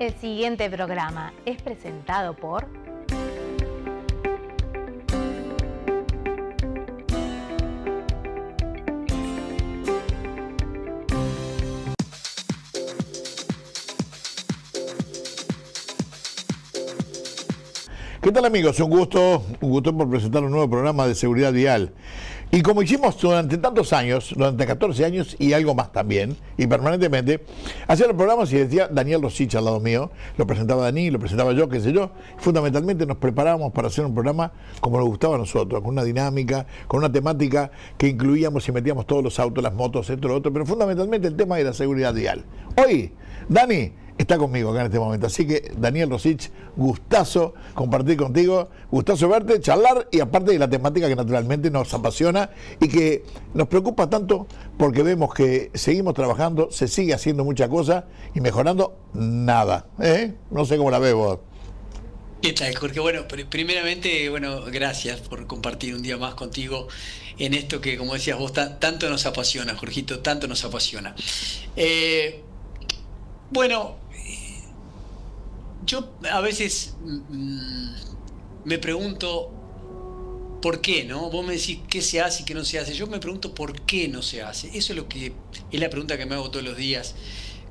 El siguiente programa es presentado por... ¿Qué tal, amigos? Un gusto por presentar un nuevo programa de seguridad vial. Y como hicimos durante tantos años, durante 14 años y algo más también, y permanentemente, hacía los programas y decía Daniel Rosich al lado mío, lo presentaba Dani, lo presentaba yo, qué sé yo. Fundamentalmente nos preparábamos para hacer un programa como nos gustaba a nosotros, con una dinámica, con una temática que incluíamos y metíamos todos los autos, las motos, esto, lo otro, pero fundamentalmente el tema era seguridad vial. Hoy, Dani está conmigo acá en este momento. Así que, Daniel Rosich, gustazo compartir contigo, gustazo verte, charlar, y aparte de la temática que naturalmente nos apasiona y que nos preocupa tanto porque vemos que seguimos trabajando, se sigue haciendo mucha cosa y mejorando nada. No sé cómo la ves vos. ¿Qué tal, Jorge? Bueno, primeramente, gracias por compartir un día más contigo en esto que, como decías vos, tanto nos apasiona, Jorgito, tanto nos apasiona. Yo a veces me pregunto por qué, ¿no? Vos me decís qué se hace y qué no se hace. Yo me pregunto por qué no se hace. Eso es la pregunta que me hago todos los días.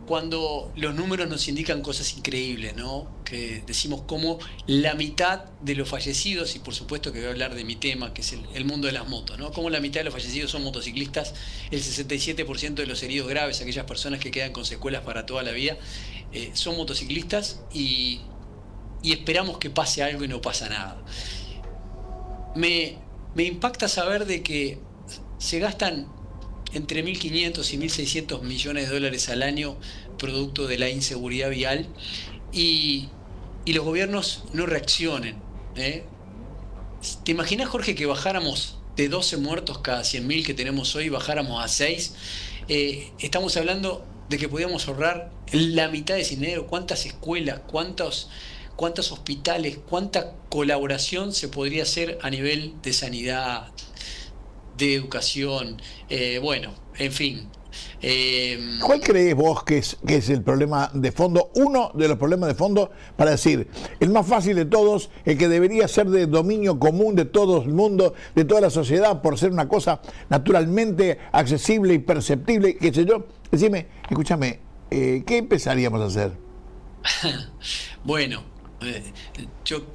Cuando los números nos indican cosas increíbles, ¿no? Que decimos como la mitad de los fallecidos, y por supuesto que voy a hablar de mi tema, que es el mundo de las motos, ¿no? Como la mitad de los fallecidos son motociclistas, el 67% de los heridos graves, aquellas personas que quedan con secuelas para toda la vida, son motociclistas, y esperamos que pase algo y no pasa nada. Me impacta saber de que se gastan entre 1.500 y 1.600 millones de dólares al año producto de la inseguridad vial, y los gobiernos no reaccionen. ¿Te imaginas, Jorge, que bajáramos de 12 muertos cada 100.000 que tenemos hoy, bajáramos a 6? Estamos hablando de que podíamos ahorrar la mitad de ese dinero. ¿Cuántas escuelas, cuántos hospitales, cuánta colaboración se podría hacer a nivel de sanidad, de educación? En fin. ¿Cuál crees vos que es el problema de fondo? Uno de los problemas de fondo, para decir, el más fácil de todos, el que debería ser de dominio común de todo el mundo, de toda la sociedad, por ser una cosa naturalmente accesible y perceptible, qué sé yo. Decime, escúchame, ¿qué empezaríamos a hacer? Yo,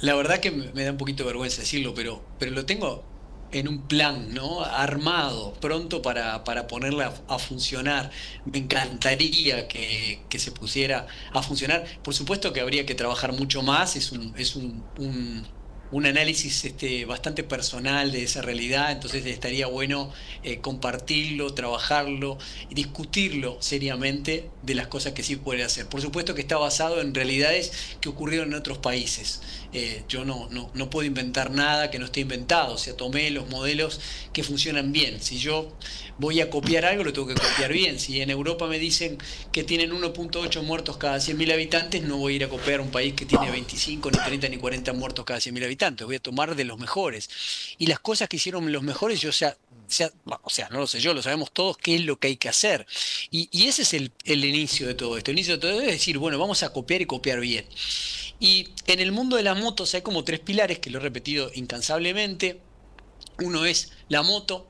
la verdad que me da un poquito de vergüenza decirlo, pero lo tengo en un plan, ¿no? Armado, pronto para ponerla a funcionar. Me encantaría que se pusiera a funcionar. Por supuesto que habría que trabajar mucho más. Es un análisis bastante personal de esa realidad, entonces estaría bueno compartirlo, trabajarlo y discutirlo seriamente de las cosas que sí puede hacer. Por supuesto que está basado en realidades que ocurrieron en otros países. Yo no puedo inventar nada que no esté inventado. O sea, tomé los modelos que funcionan bien. Si yo voy a copiar algo, lo tengo que copiar bien. Si en Europa me dicen que tienen 1.8 muertos cada 100.000 habitantes, no voy a ir a copiar un país que tiene 25, ni 30, ni 40 muertos cada 100.000 habitantes. Voy a tomar de los mejores. Y las cosas que hicieron los mejores, no lo sé yo, lo sabemos todos, qué es lo que hay que hacer. Y ese es el inicio de todo esto. El inicio de todo esto es decir, bueno, vamos a copiar y copiar bien. Y en el mundo de las motos hay como 3 pilares que lo he repetido incansablemente. Uno es la moto,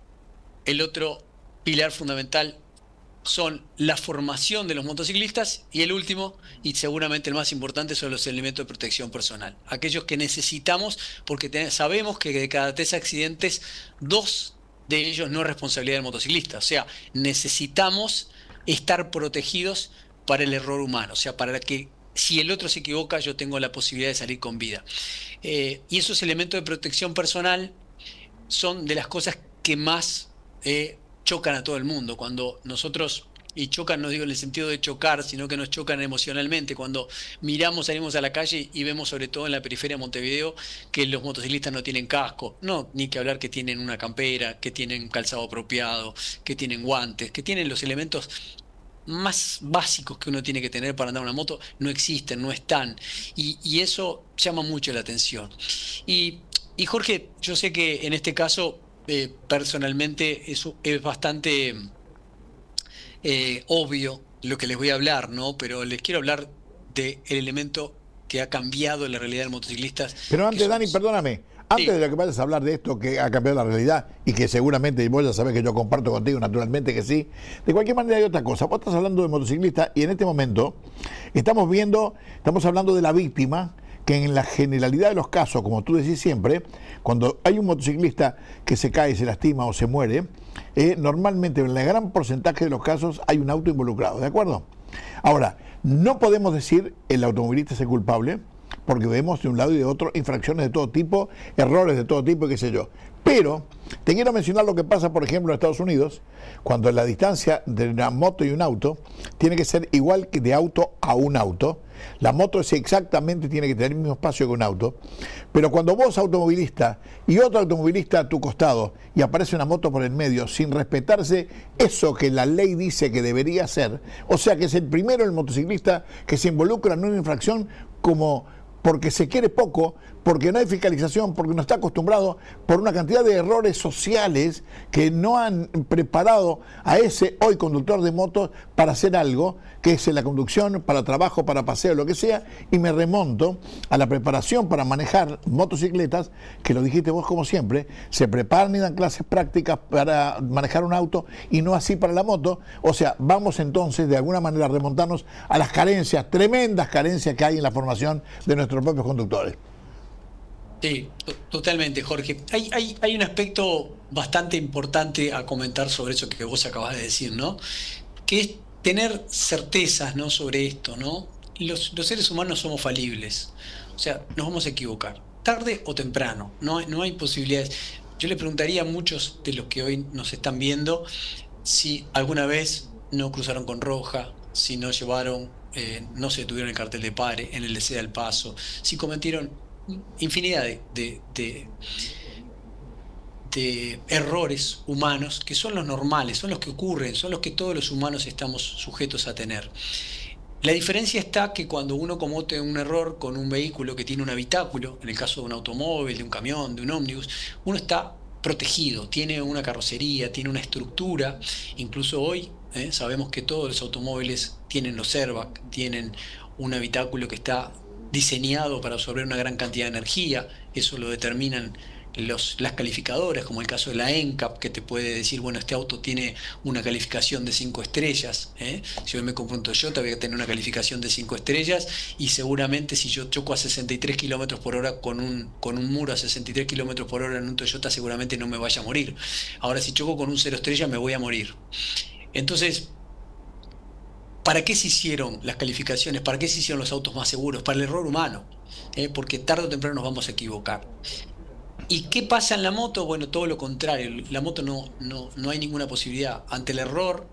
el otro pilar fundamental son la formación de los motociclistas, y el último, y seguramente el más importante, son los elementos de protección personal. Aquellos que necesitamos, porque sabemos que de cada 3 accidentes, 2 de ellos no es responsabilidad del motociclista. O sea, necesitamos estar protegidos para el error humano. O sea, para que si el otro se equivoca, yo tengo la posibilidad de salir con vida. Y esos elementos de protección personal son de las cosas que más chocan a todo el mundo. Cuando nosotros, y chocan no digo en el sentido de chocar, sino que nos chocan emocionalmente, cuando salimos a la calle y vemos, sobre todo en la periferia de Montevideo, que los motociclistas no tienen casco, no, ni que hablar que tienen una campera, que tienen calzado apropiado, que tienen guantes, que tienen los elementos más básicos que uno tiene que tener para andar una moto, no existen, no están, y eso llama mucho la atención. Y Jorge, yo sé que en este caso personalmente es bastante obvio lo que les voy a hablar, ¿no? Pero les quiero hablar del elemento que ha cambiado la realidad del motociclista. Pero antes, Dani, perdóname, antes Sí. de lo que vayas a hablar de esto que ha cambiado la realidad y que seguramente, y vos ya sabés que yo comparto contigo, naturalmente que sí, de cualquier manera hay otra cosa. Vos estás hablando de motociclistas y en este momento estamos hablando de la víctima, que en la generalidad de los casos, como tú decís siempre, cuando hay un motociclista que se cae, se lastima o se muere, normalmente en el gran porcentaje de los casos hay un auto involucrado, ¿de acuerdo? Ahora, no podemos decir el automovilista es el culpable, porque vemos de un lado y de otro infracciones de todo tipo, errores de todo tipo, qué sé yo. Pero te quiero mencionar lo que pasa, por ejemplo, en Estados Unidos, cuando la distancia de una moto y un auto tiene que ser igual que de auto a un auto. La moto exactamente tiene que tener el mismo espacio que un auto. Pero cuando vos, automovilista, y otro automovilista a tu costado, y aparece una moto por el medio, sin respetarse eso que la ley dice que debería hacer, o sea que es el primero el motociclista que se involucra en una infracción como porque se quiere poco, porque no hay fiscalización, porque no está acostumbrado, por una cantidad de errores sociales que no han preparado a ese hoy conductor de motos para hacer algo, que es la conducción, para trabajo, para paseo, lo que sea, y me remonto a la preparación para manejar motocicletas, que lo dijiste vos como siempre, se preparan y dan clases prácticas para manejar un auto y no así para la moto. O sea, vamos entonces de alguna manera a remontarnos a las carencias, tremendas carencias que hay en la formación de nuestros propios conductores. Sí, totalmente, Jorge. Hay un aspecto bastante importante a comentar sobre eso que vos acabas de decir, ¿no? Que es tener certezas, ¿no?, sobre esto, ¿no? Los seres humanos somos falibles, o sea, nos vamos a equivocar, tarde o temprano, no hay posibilidades. Yo le preguntaría a muchos de los que hoy nos están viendo si alguna vez no cruzaron con roja, si no llevaron, no se detuvieron el cartel de pare, en el de ceda al paso, si cometieron infinidad de errores humanos que son los normales, son los que ocurren, son los que todos los humanos estamos sujetos a tener. La diferencia está que cuando uno comete un error con un vehículo que tiene un habitáculo, en el caso de un automóvil, de un camión, de un ómnibus, uno está protegido, tiene una carrocería, tiene una estructura. Incluso hoy sabemos que todos los automóviles tienen los airbags, tienen un habitáculo que está diseñado para absorber una gran cantidad de energía. Eso lo determinan las calificadoras, como el caso de la NCAP, que te puede decir, bueno, este auto tiene una calificación de 5 estrellas. Si yo me compro un Toyota voy a tener una calificación de 5 estrellas y seguramente si yo choco a 63 kilómetros por hora con un muro a 63 kilómetros por hora en un Toyota, seguramente no me vaya a morir. Ahora, si choco con un 0 estrellas, me voy a morir. Entonces, ¿para qué se hicieron las calificaciones? ¿Para qué se hicieron los autos más seguros? Para el error humano, porque tarde o temprano nos vamos a equivocar. ¿Y qué pasa en la moto? Bueno, todo lo contrario. La moto no hay ninguna posibilidad. Ante el error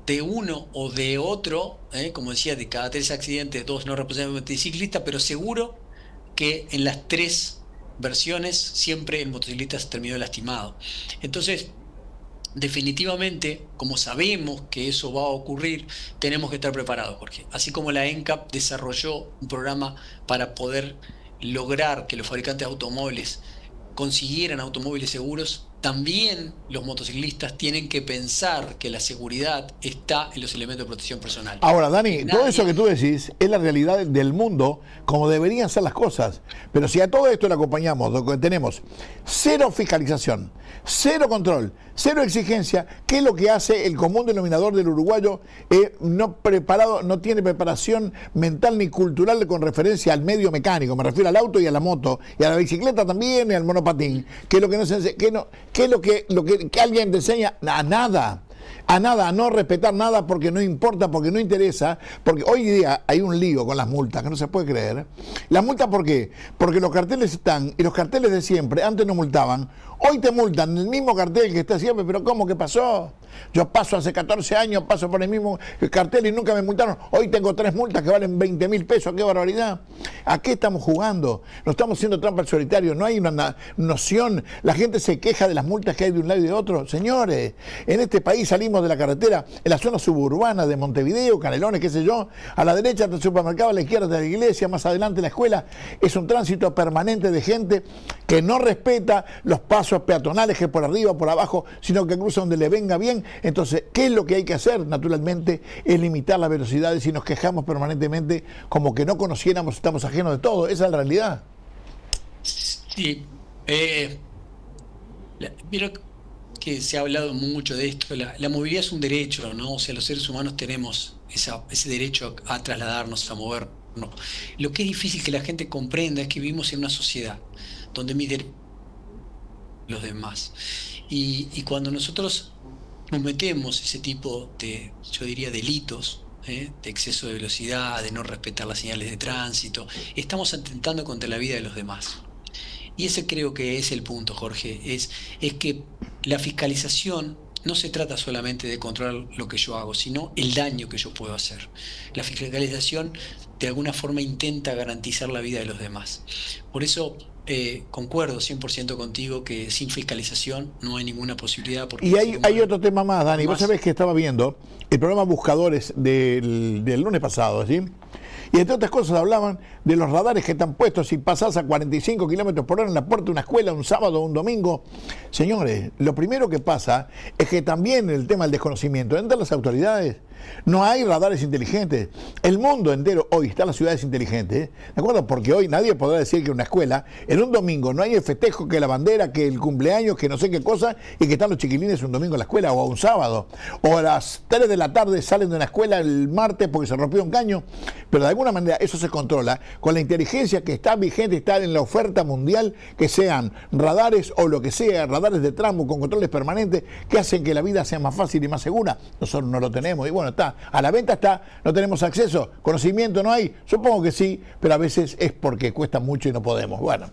de uno o de otro, como decía, de cada 3 accidentes, 2 no representan un motociclista, pero seguro que en las 3 versiones siempre el motociclista se terminó lastimado. Entonces, definitivamente, como sabemos que eso va a ocurrir, tenemos que estar preparados, Jorge. Así como la NCAP desarrolló un programa para poder lograr que los fabricantes de automóviles consiguieran automóviles seguros, también los motociclistas tienen que pensar que la seguridad está en los elementos de protección personal. Ahora, Dani, todo eso que tú decís es la realidad del mundo, como deberían ser las cosas. Pero si a todo esto le acompañamos, lo que tenemos, cero fiscalización, cero control, cero exigencia, ¿qué es lo que hace el común denominador del uruguayo? No tiene preparación mental ni cultural con referencia al medio mecánico, me refiero al auto y a la moto, y a la bicicleta también, y al monopatín. ¿Qué es lo que no se ¿Qué es lo que alguien te enseña? A nada, a no respetar nada porque no importa, porque no interesa, porque hoy día hay un lío con las multas que no se puede creer. ¿Las multas por qué? Porque los carteles están, y los carteles de siempre, antes no multaban, hoy te multan el mismo cartel que está siempre, pero ¿cómo que pasó? Yo paso hace 14 años, paso por el mismo cartel y nunca me multaron. Hoy tengo 3 multas que valen 20.000 pesos, qué barbaridad. ¿A qué estamos jugando? No estamos haciendo trampa al solitario, no hay una noción. La gente se queja de las multas que hay de un lado y de otro. Señores, en este país salimos de la carretera, en la zona suburbana de Montevideo, Canelones, qué sé yo, a la derecha del supermercado, a la izquierda de la iglesia, más adelante la escuela. Es un tránsito permanente de gente que no respeta los pasos peatonales que por arriba, por abajo, sino que cruza donde le venga bien bien. Entonces, ¿qué es lo que hay que hacer? Naturalmente, es limitar las velocidades y nos quejamos permanentemente como que no conociéramos, estamos ajenos de todo. Esa es la realidad. Sí. Mira que se ha hablado mucho de esto. La movilidad es un derecho, ¿no? O sea, los seres humanos tenemos ese derecho a trasladarnos, a movernos. Lo que es difícil que la gente comprenda es que vivimos en una sociedad donde mis derechos los demás. Y cuando nosotros cometemos ese tipo de, yo diría, delitos, de exceso de velocidad, de no respetar las señales de tránsito, estamos atentando contra la vida de los demás. Y ese creo que es el punto, Jorge, es que la fiscalización no se trata solamente de controlar lo que yo hago, sino el daño que yo puedo hacer. La fiscalización de alguna forma intenta garantizar la vida de los demás. Por eso concuerdo 100% contigo que sin fiscalización no hay ninguna posibilidad. Porque y hay otro tema más, Dani. Vos sabés que estaba viendo el programa Buscadores del lunes pasado, ¿sí? Y entre otras cosas hablaban de los radares que están puestos si pasás a 45 kilómetros por hora en la puerta de una escuela un sábado o un domingo. Señores, lo primero que pasa es que también el tema del desconocimiento entre las autoridades. No hay radares inteligentes. El mundo entero hoy está en las ciudades inteligentes, ¿de acuerdo? Porque hoy nadie podrá decir que en una escuela, en un domingo, no hay el festejo, que la bandera, que el cumpleaños, que no sé qué cosa, y que están los chiquilines un domingo en la escuela o un sábado. O a las 3 de la tarde salen de una escuela el martes porque se rompió un caño. Pero de alguna manera eso se controla con la inteligencia que está vigente, está en la oferta mundial, que sean radares o lo que sea, radares de tramo con controles permanentes que hacen que la vida sea más fácil y más segura. Nosotros no lo tenemos. Y bueno, está, a la venta está, no tenemos acceso, conocimiento no hay, supongo que sí, pero a veces es porque cuesta mucho y no podemos. Bueno.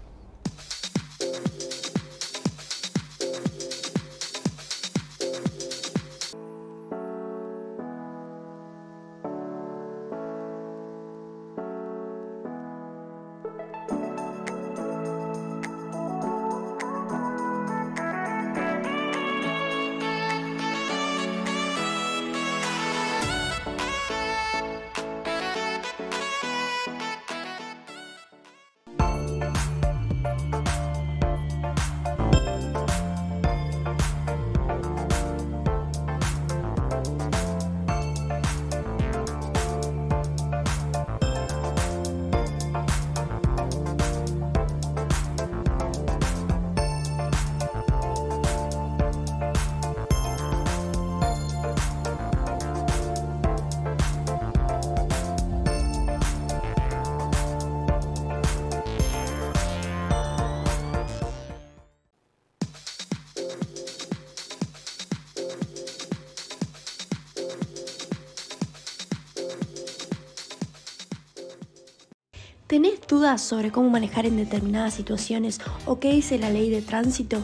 ¿Tenés dudas sobre cómo manejar en determinadas situaciones o qué dice la ley de tránsito?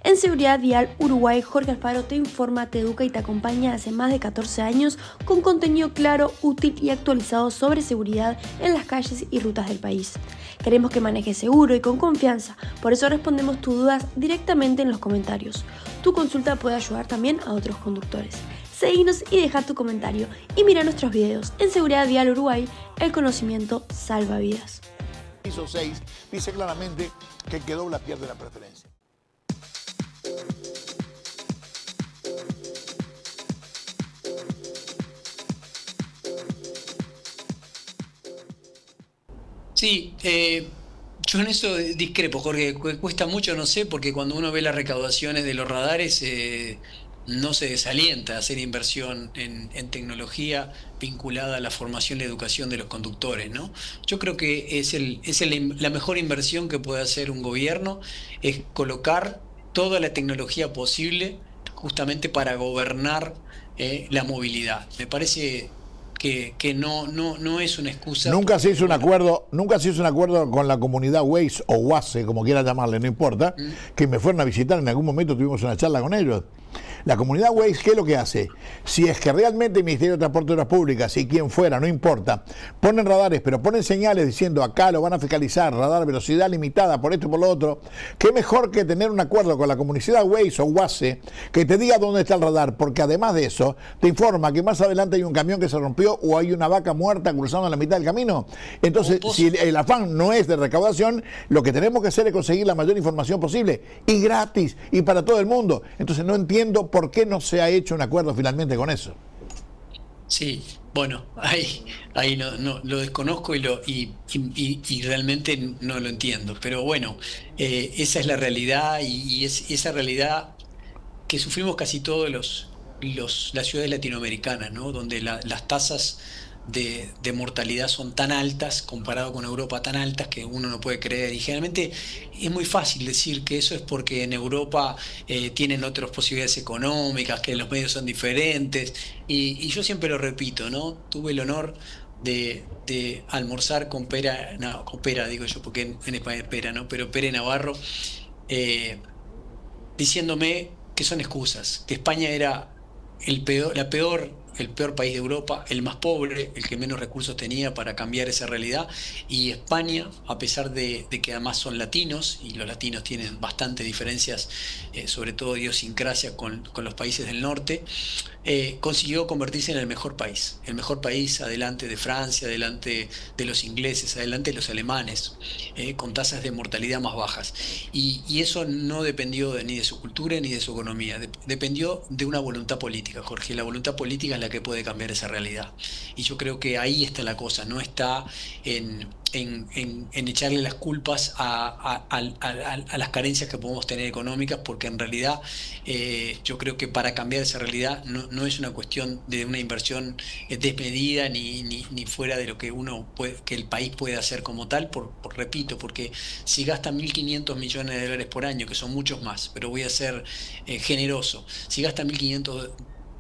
En Seguridad Vial Uruguay, Jorge Alfaro te informa, te educa y te acompaña hace más de 14 años con contenido claro, útil y actualizado sobre seguridad en las calles y rutas del país. Queremos que manejes seguro y con confianza, por eso respondemos tus dudas directamente en los comentarios. Tu consulta puede ayudar también a otros conductores. Seguinos y deja tu comentario y mira nuestros videos. En Seguridad Vial Uruguay, el conocimiento salva vidas. Piso 6 dice claramente que el que dobla pierde la preferencia. Sí, yo en eso discrepo, Jorge. Cuesta mucho, no sé, porque cuando uno ve las recaudaciones de los radares, no se desalienta a hacer inversión en tecnología vinculada a la formación y la educación de los conductores, ¿no? Yo creo que la mejor inversión que puede hacer un gobierno es colocar toda la tecnología posible justamente para gobernar la movilidad. Me parece que no es una excusa. Nunca se hizo un acuerdo con la comunidad Waze o WASE, como quiera llamarle, no importa, que me fueron a visitar, en algún momento tuvimos una charla con ellos. La comunidad Waze, ¿qué es lo que hace? Si es que realmente el Ministerio de Transporte y Obras Públicas, y quien fuera, no importa, ponen radares, pero ponen señales diciendo acá lo van a fiscalizar, radar velocidad limitada, por esto y por lo otro, qué mejor que tener un acuerdo con la comunidad Waze o WASE que te diga dónde está el radar, porque además de eso, te informa que más adelante hay un camión que se rompió o hay una vaca muerta cruzando la mitad del camino. Entonces, si el afán no es de recaudación, lo que tenemos que hacer es conseguir la mayor información posible, y gratis, y para todo el mundo. Entonces no entiendo pregunto por qué no se ha hecho un acuerdo finalmente con eso. Sí, bueno, ahí no lo desconozco y realmente no lo entiendo. Pero bueno, esa es la realidad y es esa realidad que sufrimos casi todos las ciudades latinoamericanas, ¿no? Donde las tasas de mortalidad son tan altas, comparado con Europa, tan altas que uno no puede creer. Y generalmente es muy fácil decir que eso es porque en Europa tienen otras posibilidades económicas, que los medios son diferentes. Y yo siempre lo repito, ¿no? Tuve el honor de almorzar con Pera, no, con Pera digo yo, porque en España es Pera, ¿no? Pero Pere Navarro, diciéndome que son excusas, que España era el peor país de Europa, el más pobre, el que menos recursos tenía para cambiar esa realidad, y España, a pesar de que además son latinos, y los latinos tienen bastantes diferencias, sobre todo idiosincrasia con los países del norte, consiguió convertirse en el mejor país adelante de Francia, adelante de los ingleses, adelante de los alemanes, con tasas de mortalidad más bajas. Y eso no dependió ni de su cultura ni de su economía, dependió de una voluntad política, Jorge. La voluntad política es la que puede cambiar esa realidad. Y yo creo que ahí está la cosa, no está en echarle las culpas a las carencias que podemos tener económicas, porque en realidad yo creo que para cambiar esa realidad no es una cuestión de una inversión desmedida ni fuera de lo que que el país puede hacer como tal, repito, porque si gasta 1.500 millones de dólares por año, que son muchos más, pero voy a ser generoso, si gasta 1.500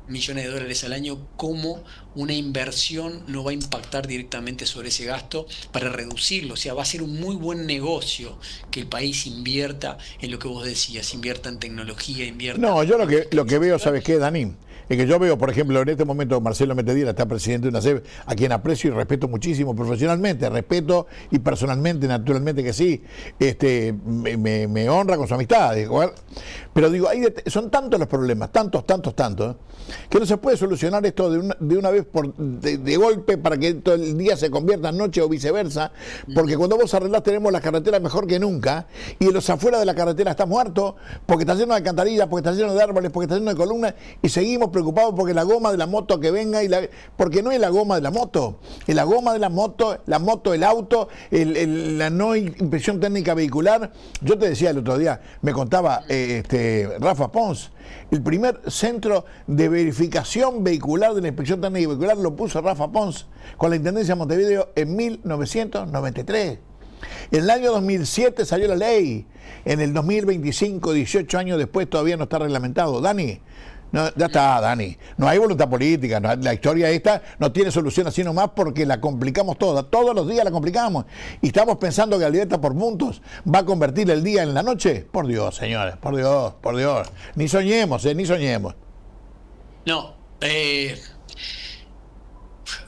millones de dólares al año, ¿cómo una inversión no va a impactar directamente sobre ese gasto para reducirlo? O sea, va a ser un muy buen negocio que el país invierta en lo que vos decías, invierta en tecnología, invierta... No, yo lo que veo, ¿sabes qué, Dani? Es que yo veo, por ejemplo, en este momento Marcelo Metediera está presidente de una SEB, a quien aprecio y respeto muchísimo profesionalmente, respeto y personalmente, naturalmente que sí, me honra con su amistad. Pero digo, son tantos los problemas, tantos, que no se puede solucionar esto de una vez de golpe para que todo el día se convierta en noche o viceversa, porque cuando vos arreglás tenemos las carreteras mejor que nunca, y en los afuera de la carretera está muerto, porque está lleno de alcantarillas, porque está lleno de árboles, porque está lleno de columnas, y seguimos preocupados porque la goma de la moto que venga, porque no es la goma de la moto, es la goma de la moto, el auto, la no inspección técnica vehicular. Yo te decía el otro día, me contaba Rafa Pons, el primer centro de verificación vehicular de la inspección técnica vehicular lo puso Rafa Pons con la Intendencia de Montevideo en 1993. En el año 2007 salió la ley. En el 2025, 18 años después, todavía no está reglamentado. Dani, no, ya está, Dani. No hay voluntad política. La historia esta no tiene solución así nomás porque la complicamos toda. Todos los días la complicamos. Y estamos pensando que la libertad por puntos va a convertir el día en la noche. Por Dios, señores. Por Dios, por Dios. Ni soñemos, ni soñemos. No,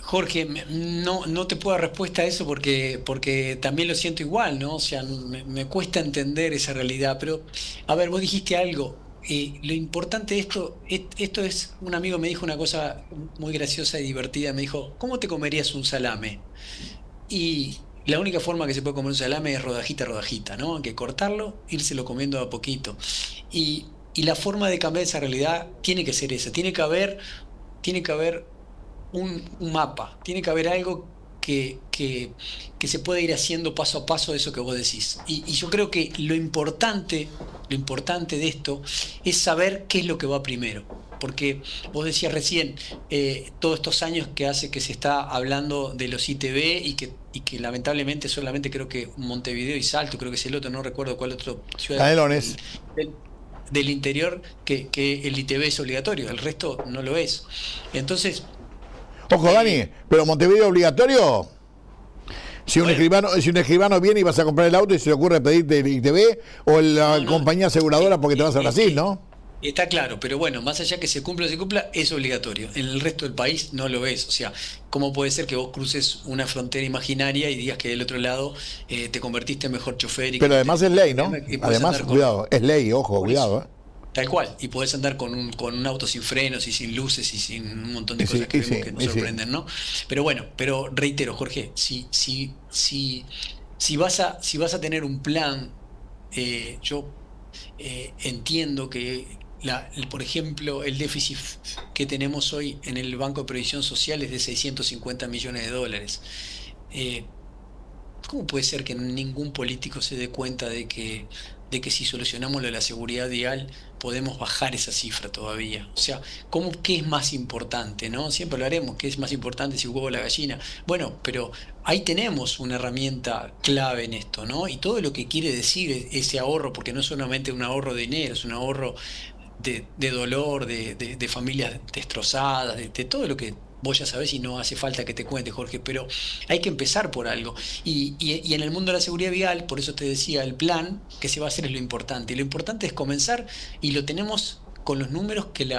Jorge, no te puedo dar respuesta a eso porque también lo siento igual, ¿no? O sea, me cuesta entender esa realidad. Pero, a ver, vos dijiste algo. Lo importante de esto es, un amigo me dijo una cosa muy graciosa y divertida, me dijo, ¿cómo te comerías un salame? Y la única forma que se puede comer un salame es rodajita a rodajita, ¿no? Hay que cortarlo, írselo comiendo a poquito. Y la forma de cambiar esa realidad tiene que ser esa, tiene que haber un mapa, tiene que haber algo que se pueda ir haciendo paso a paso de eso que vos decís. Y yo creo que lo importante de esto es saber qué es lo que va primero. Porque vos decías recién, todos estos años que hace que se está hablando de los ITV y que lamentablemente solamente creo que Montevideo y Salto, creo que es el otro, no recuerdo cuál otro ciudad. Canelones. Del interior que el ITV es obligatorio, el resto no lo es. Entonces... Ojo, Dani, pero Montevideo obligatorio. Si un escribano viene y vas a comprar el auto y se le ocurre pedirte el ITV o la compañía aseguradora porque te vas a Brasil, ¿no? Está claro, pero bueno, más allá que se cumpla o se cumpla, es obligatorio. En el resto del país no lo es. O sea, ¿cómo puede ser que vos cruces una frontera imaginaria y digas que del otro lado te convertiste en mejor chofer? Pero además es ley, ¿no? Además, cuidado, es ley, ojo, cuidado, Tal cual, y podés andar con un auto sin frenos y sin luces y sin un montón de cosas que vemos que nos sorprenden, ¿no? Pero bueno, reitero, Jorge, si vas a tener un plan, yo entiendo que por ejemplo, el déficit que tenemos hoy en el Banco de Previsión Social es de 650 millones de dólares. ¿Cómo puede ser que ningún político se dé cuenta de que si solucionamos lo de la seguridad vial podemos bajar esa cifra todavía? O sea, ¿qué es más importante, no? Siempre lo haremos, ¿qué es más importante, si el huevo o la gallina? Bueno, pero ahí tenemos una herramienta clave en esto, ¿no? Y todo lo que quiere decir ese ahorro, porque no es solamente un ahorro de dinero, es un ahorro de dolor, de familias destrozadas, de todo lo que vos ya sabés y no hace falta que te cuente, Jorge, pero hay que empezar por algo. Y en el mundo de la seguridad vial, por eso te decía, el plan que se va a hacer es lo importante. Y lo importante es comenzar, y lo tenemos con los números que el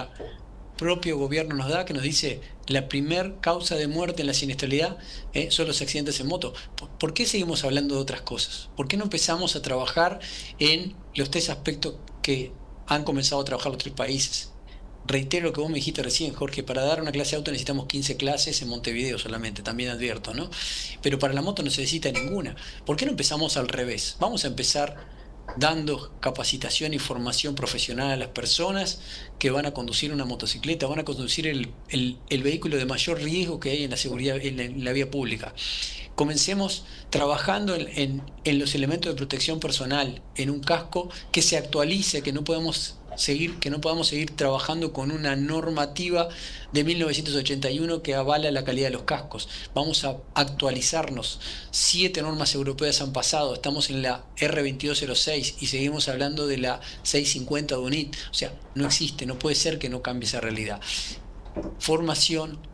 propio gobierno nos da, que nos dice la primer causa de muerte en la siniestralidad son los accidentes en moto. ¿Por qué seguimos hablando de otras cosas? ¿Por qué no empezamos a trabajar en los 3 aspectos que han comenzado a trabajar los 3 países? Reitero lo que vos me dijiste recién, Jorge, para dar una clase de auto necesitamos 15 clases en Montevideo solamente, también advierto, ¿no? Pero para la moto no se necesita ninguna. ¿Por qué no empezamos al revés? Vamos a empezar dando capacitación y formación profesional a las personas que van a conducir una motocicleta, van a conducir el vehículo de mayor riesgo que hay en la seguridad, en la vía pública. Comencemos trabajando en los elementos de protección personal, en un casco que se actualice, que no podamos seguir trabajando con una normativa de 1981 que avala la calidad de los cascos. Vamos a actualizarnos. 7 normas europeas han pasado, estamos en la R2206 y seguimos hablando de la 650 de UNIT. O sea, no existe, no puede ser que no cambie esa realidad. Formación.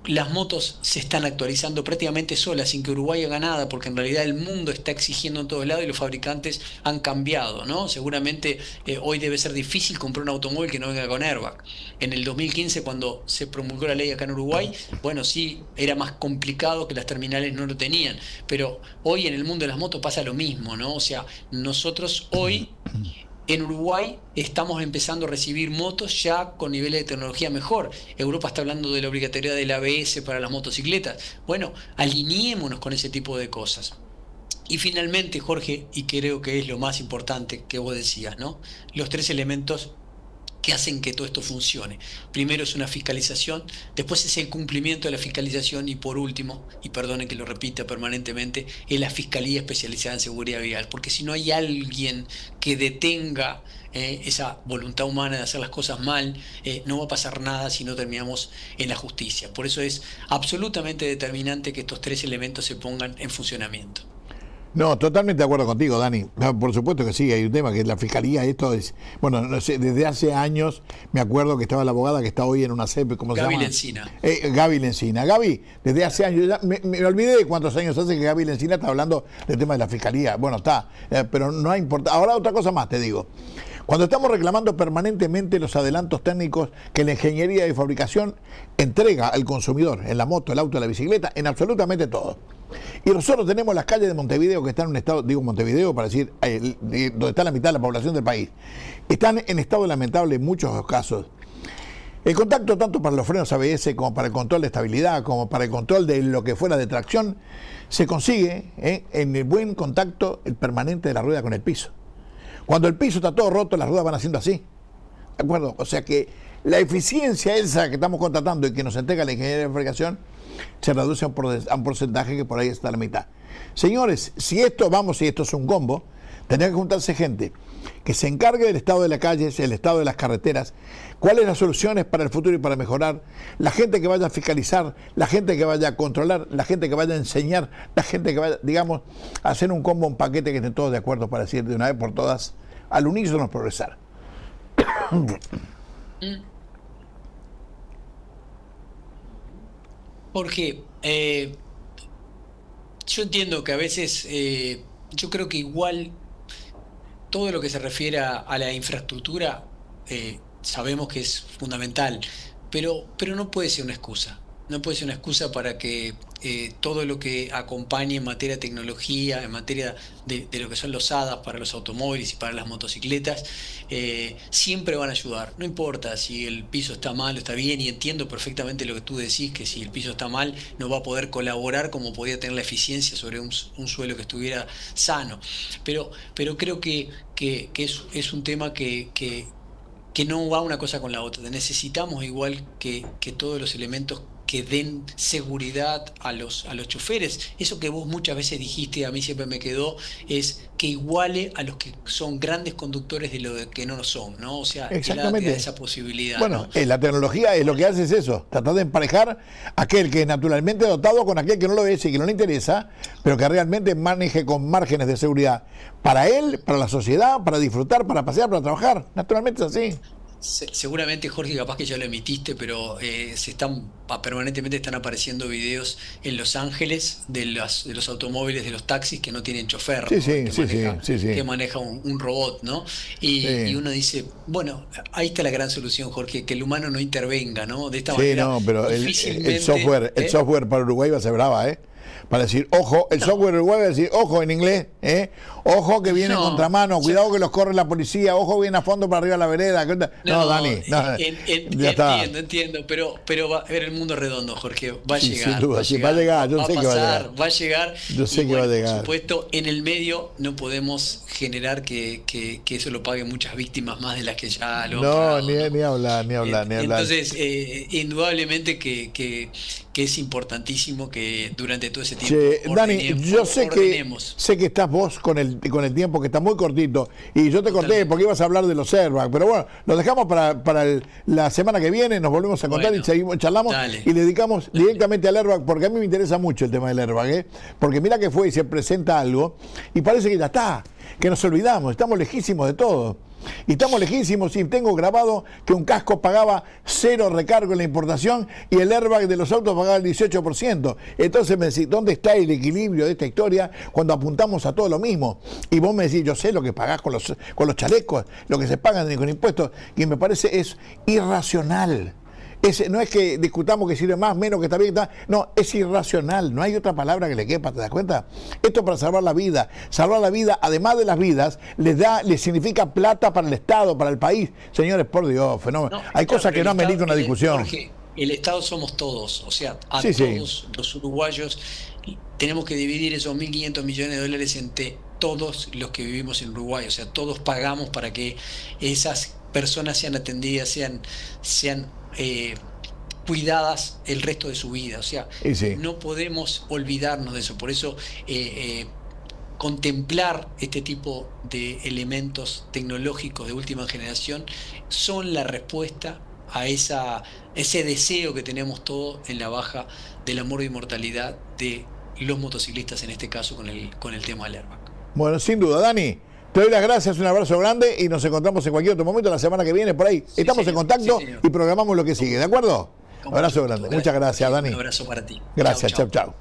Las motos se están actualizando prácticamente solas, sin que Uruguay haga nada, porque en realidad el mundo está exigiendo en todos lados y los fabricantes han cambiado, ¿no? Seguramente hoy debe ser difícil comprar un automóvil que no venga con airbag. En el 2015, cuando se promulgó la ley acá en Uruguay, bueno, sí, era más complicado, que las terminales no lo tenían, pero hoy en el mundo de las motos pasa lo mismo, ¿no? O sea, nosotros hoy en Uruguay estamos empezando a recibir motos ya con niveles de tecnología mejor. Europa está hablando de la obligatoriedad del ABS para las motocicletas. Bueno, alineémonos con ese tipo de cosas. Y finalmente, Jorge, y creo que es lo más importante que vos decías, ¿no? Los 3 elementos que hacen que todo esto funcione. Primero es una fiscalización, después es el cumplimiento de la fiscalización y por último, y perdone que lo repita permanentemente, es la Fiscalía Especializada en Seguridad Vial, porque si no hay alguien que detenga esa voluntad humana de hacer las cosas mal, no va a pasar nada si no terminamos en la justicia. Por eso es absolutamente determinante que estos 3 elementos se pongan en funcionamiento. No, totalmente de acuerdo contigo, Dani. Por supuesto que sí, hay un tema que la fiscalía, esto es, bueno, no sé, desde hace años me acuerdo que estaba la abogada que está hoy en una CEP, ¿cómo se llama? Gaby Lencina. Gaby Lencina. Gaby, desde hace años, ya me olvidé de cuántos años hace que Gaby Lencina está hablando del tema de la fiscalía. Bueno, está, pero no ha importado. Ahora otra cosa más, te digo. Cuando estamos reclamando permanentemente los adelantos técnicos que la ingeniería de fabricación entrega al consumidor, en la moto, el auto, la bicicleta, en absolutamente todo. Y nosotros tenemos las calles de Montevideo que están en un estado, digo Montevideo para decir, donde está la mitad de la población del país, están en estado lamentable en muchos casos. El contacto tanto para los frenos ABS como para el control de estabilidad, como para el control de lo que fuera de tracción, se consigue en el buen contacto el permanente de la rueda con el piso. Cuando el piso está todo roto, las ruedas van haciendo así. ¿De acuerdo? O sea que la eficiencia esa que estamos contratando y que nos entrega la ingeniería de fabricación se reduce a un porcentaje que por ahí está a la mitad. Señores, si esto es un combo, tendría que juntarse gente que se encargue del estado de las calles, el estado de las carreteras, cuáles las soluciones para el futuro y para mejorar, la gente que vaya a fiscalizar, la gente que vaya a controlar, la gente que vaya a enseñar, la gente que vaya, digamos, a hacer un combo, un paquete que estén todos de acuerdo para decir de una vez por todas, al unísono progresar. Jorge, yo entiendo que a veces, yo creo que igual todo lo que se refiere a la infraestructura, sabemos que es fundamental, pero no puede ser una excusa. No puede ser una excusa para que todo lo que acompañe en materia de tecnología, en materia de lo que son los HADAS para los automóviles y para las motocicletas, siempre van a ayudar. No importa si el piso está mal o está bien, y entiendo perfectamente lo que tú decís, que si el piso está mal no va a poder colaborar como podía tener la eficiencia sobre un suelo que estuviera sano. Pero creo que es un tema que que no va una cosa con la otra. Necesitamos igual que todos los elementos que den seguridad a los choferes. Eso que vos muchas veces dijiste, a mí siempre me quedó, es que iguale a los que son grandes conductores de lo que no lo son, ¿no? O sea, que te da esa posibilidad. Bueno, ¿no? La tecnología es lo que hace es eso, tratar de emparejar aquel que es naturalmente dotado con aquel que no lo es y que no le interesa, pero que realmente maneje con márgenes de seguridad para él, para la sociedad, para disfrutar, para pasear, para trabajar. Naturalmente es así. Seguramente, Jorge, capaz que ya lo emitiste, pero permanentemente están apareciendo videos en Los Ángeles de los automóviles, de los taxis que no tienen chofer, sí, ¿no? Sí. Que maneja un robot, ¿no? Y uno dice, bueno, ahí está la gran solución, Jorge, que el humano no intervenga, ¿no? De esta manera. Sí, no, pero el difícilmente, software para Uruguay va a ser brava, ¿eh? Para decir, ojo, el software de Uruguay va a decir, ojo en inglés, ojo que viene en contramano, cuadado que los corre la policía, ojo viene a fondo para arriba de la vereda. No, Dani, ya está. Entiendo, pero va a ver el mundo redondo, Jorge, va a llegar. Sin duda, va a llegar, yo sé que va a llegar. Va a llegar. Yo sé que va a llegar. Por supuesto, en el medio no podemos generar que eso lo paguen muchas víctimas más de las que ya lo han pagado. Ni hablar. Entonces, indudablemente que es importantísimo que durante todo ese tiempo Dani, yo sé que estás vos con el tiempo que está muy cortito y yo te corté porque ibas a hablar de los airbags, pero bueno, lo dejamos para la semana que viene, nos volvemos a contar y charlamos y le dedicamos directamente al airbag, porque a mí me interesa mucho el tema del airbag, porque mira que fue y se presenta algo y parece que ya está, que nos olvidamos, estamos lejísimos de todo. Y estamos lejísimos y tengo grabado que un casco pagaba 0 recargo en la importación y el airbag de los autos pagaba el 18%. Entonces me decís, ¿dónde está el equilibrio de esta historia cuando apuntamos a todo lo mismo? Y vos me decís, yo sé lo que pagás con los chalecos, lo que se pagan con impuestos, y me parece es irracional. No es que discutamos que sirve más, menos, que está bien, no, es irracional, no hay otra palabra que le quepa, ¿te das cuenta? Esto para salvar la vida, además de las vidas, les significa plata para el Estado, para el país. Señores, por Dios, fenómeno. Hay cosas que no ameritan una discusión. Jorge, el Estado somos todos, o sea, todos los uruguayos tenemos que dividir esos 1.500 millones de dólares entre todos los que vivimos en Uruguay, o sea, todos pagamos para que esas personas sean atendidas, sean cuidadas el resto de su vida, o sea, no podemos olvidarnos de eso. Por eso contemplar este tipo de elementos tecnológicos de última generación son la respuesta a ese deseo que tenemos todos en la baja de la muerte y mortalidad de los motociclistas, en este caso con el tema del airbag. Bueno, sin duda, Dani, te doy las gracias, un abrazo grande y nos encontramos en cualquier otro momento la semana que viene por ahí. Estamos en contacto y programamos lo que sigue, ¿de acuerdo? Abrazo grande. Muchas gracias, Dani. Un abrazo para ti. Gracias, chau.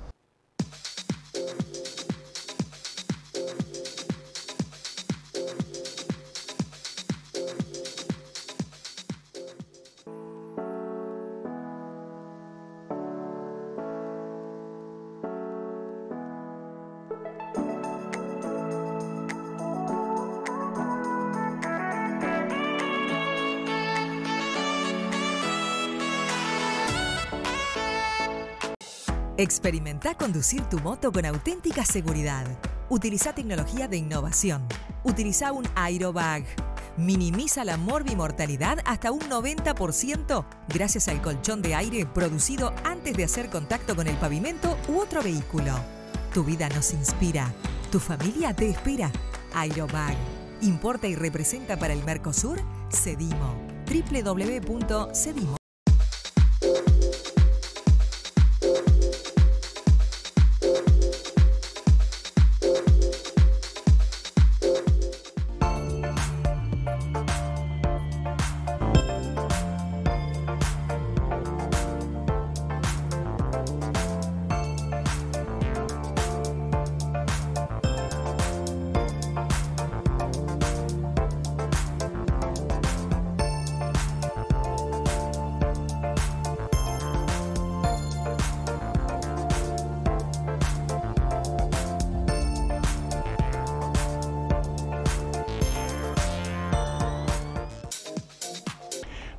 Experimenta conducir tu moto con auténtica seguridad. Utiliza tecnología de innovación. Utiliza un aerobag. Minimiza la morbimortalidad hasta un 90% gracias al colchón de aire producido antes de hacer contacto con el pavimento u otro vehículo. Tu vida nos inspira. Tu familia te espera. Aerobag. Importa y representa para el Mercosur Cedimo. www.cedimo.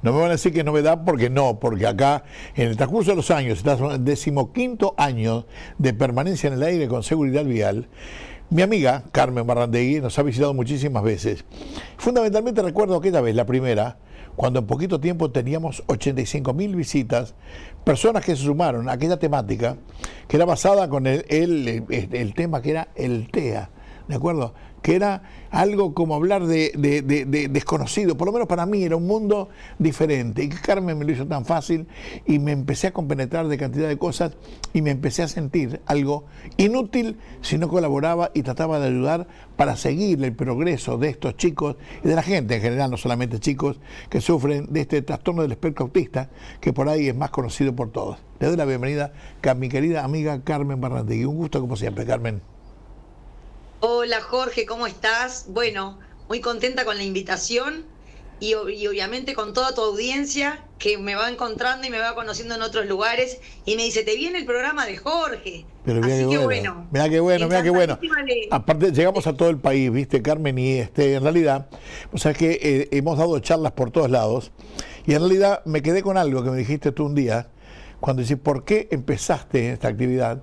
No me van a decir que es novedad, porque no, porque acá en el transcurso de los años, está el 15º año de permanencia en el aire con seguridad vial. Mi amiga Carmen Barrandegui nos ha visitado muchísimas veces. Fundamentalmente recuerdo aquella vez, la primera, cuando en poquito tiempo teníamos 85.000 visitas, personas que se sumaron a aquella temática que era basada con el tema que era el TEA, ¿de acuerdo? Que era algo como hablar de desconocido, por lo menos para mí era un mundo diferente, y que Carmen me lo hizo tan fácil y me empecé a compenetrar de cantidad de cosas y me empecé a sentir algo inútil si no colaboraba y trataba de ayudar para seguir el progreso de estos chicos y de la gente en general, no solamente chicos que sufren de este trastorno del espectro autista, que por ahí es más conocido por todos. Le doy la bienvenida a mi querida amiga Carmen Barrantegui. Un gusto como siempre, Carmen. Hola Jorge, ¿cómo estás? Bueno, muy contenta con la invitación y obviamente con toda tu audiencia que me va encontrando y me va conociendo en otros lugares y me dice, te viene el programa de Jorge. Pero mira así que bueno. Mira qué bueno, mira qué bueno. Aparte llegamos a todo el país, viste Carmen, y en realidad, o sea que hemos dado charlas por todos lados y en realidad me quedé con algo que me dijiste tú un día, cuando dices, ¿por qué empezaste esta actividad?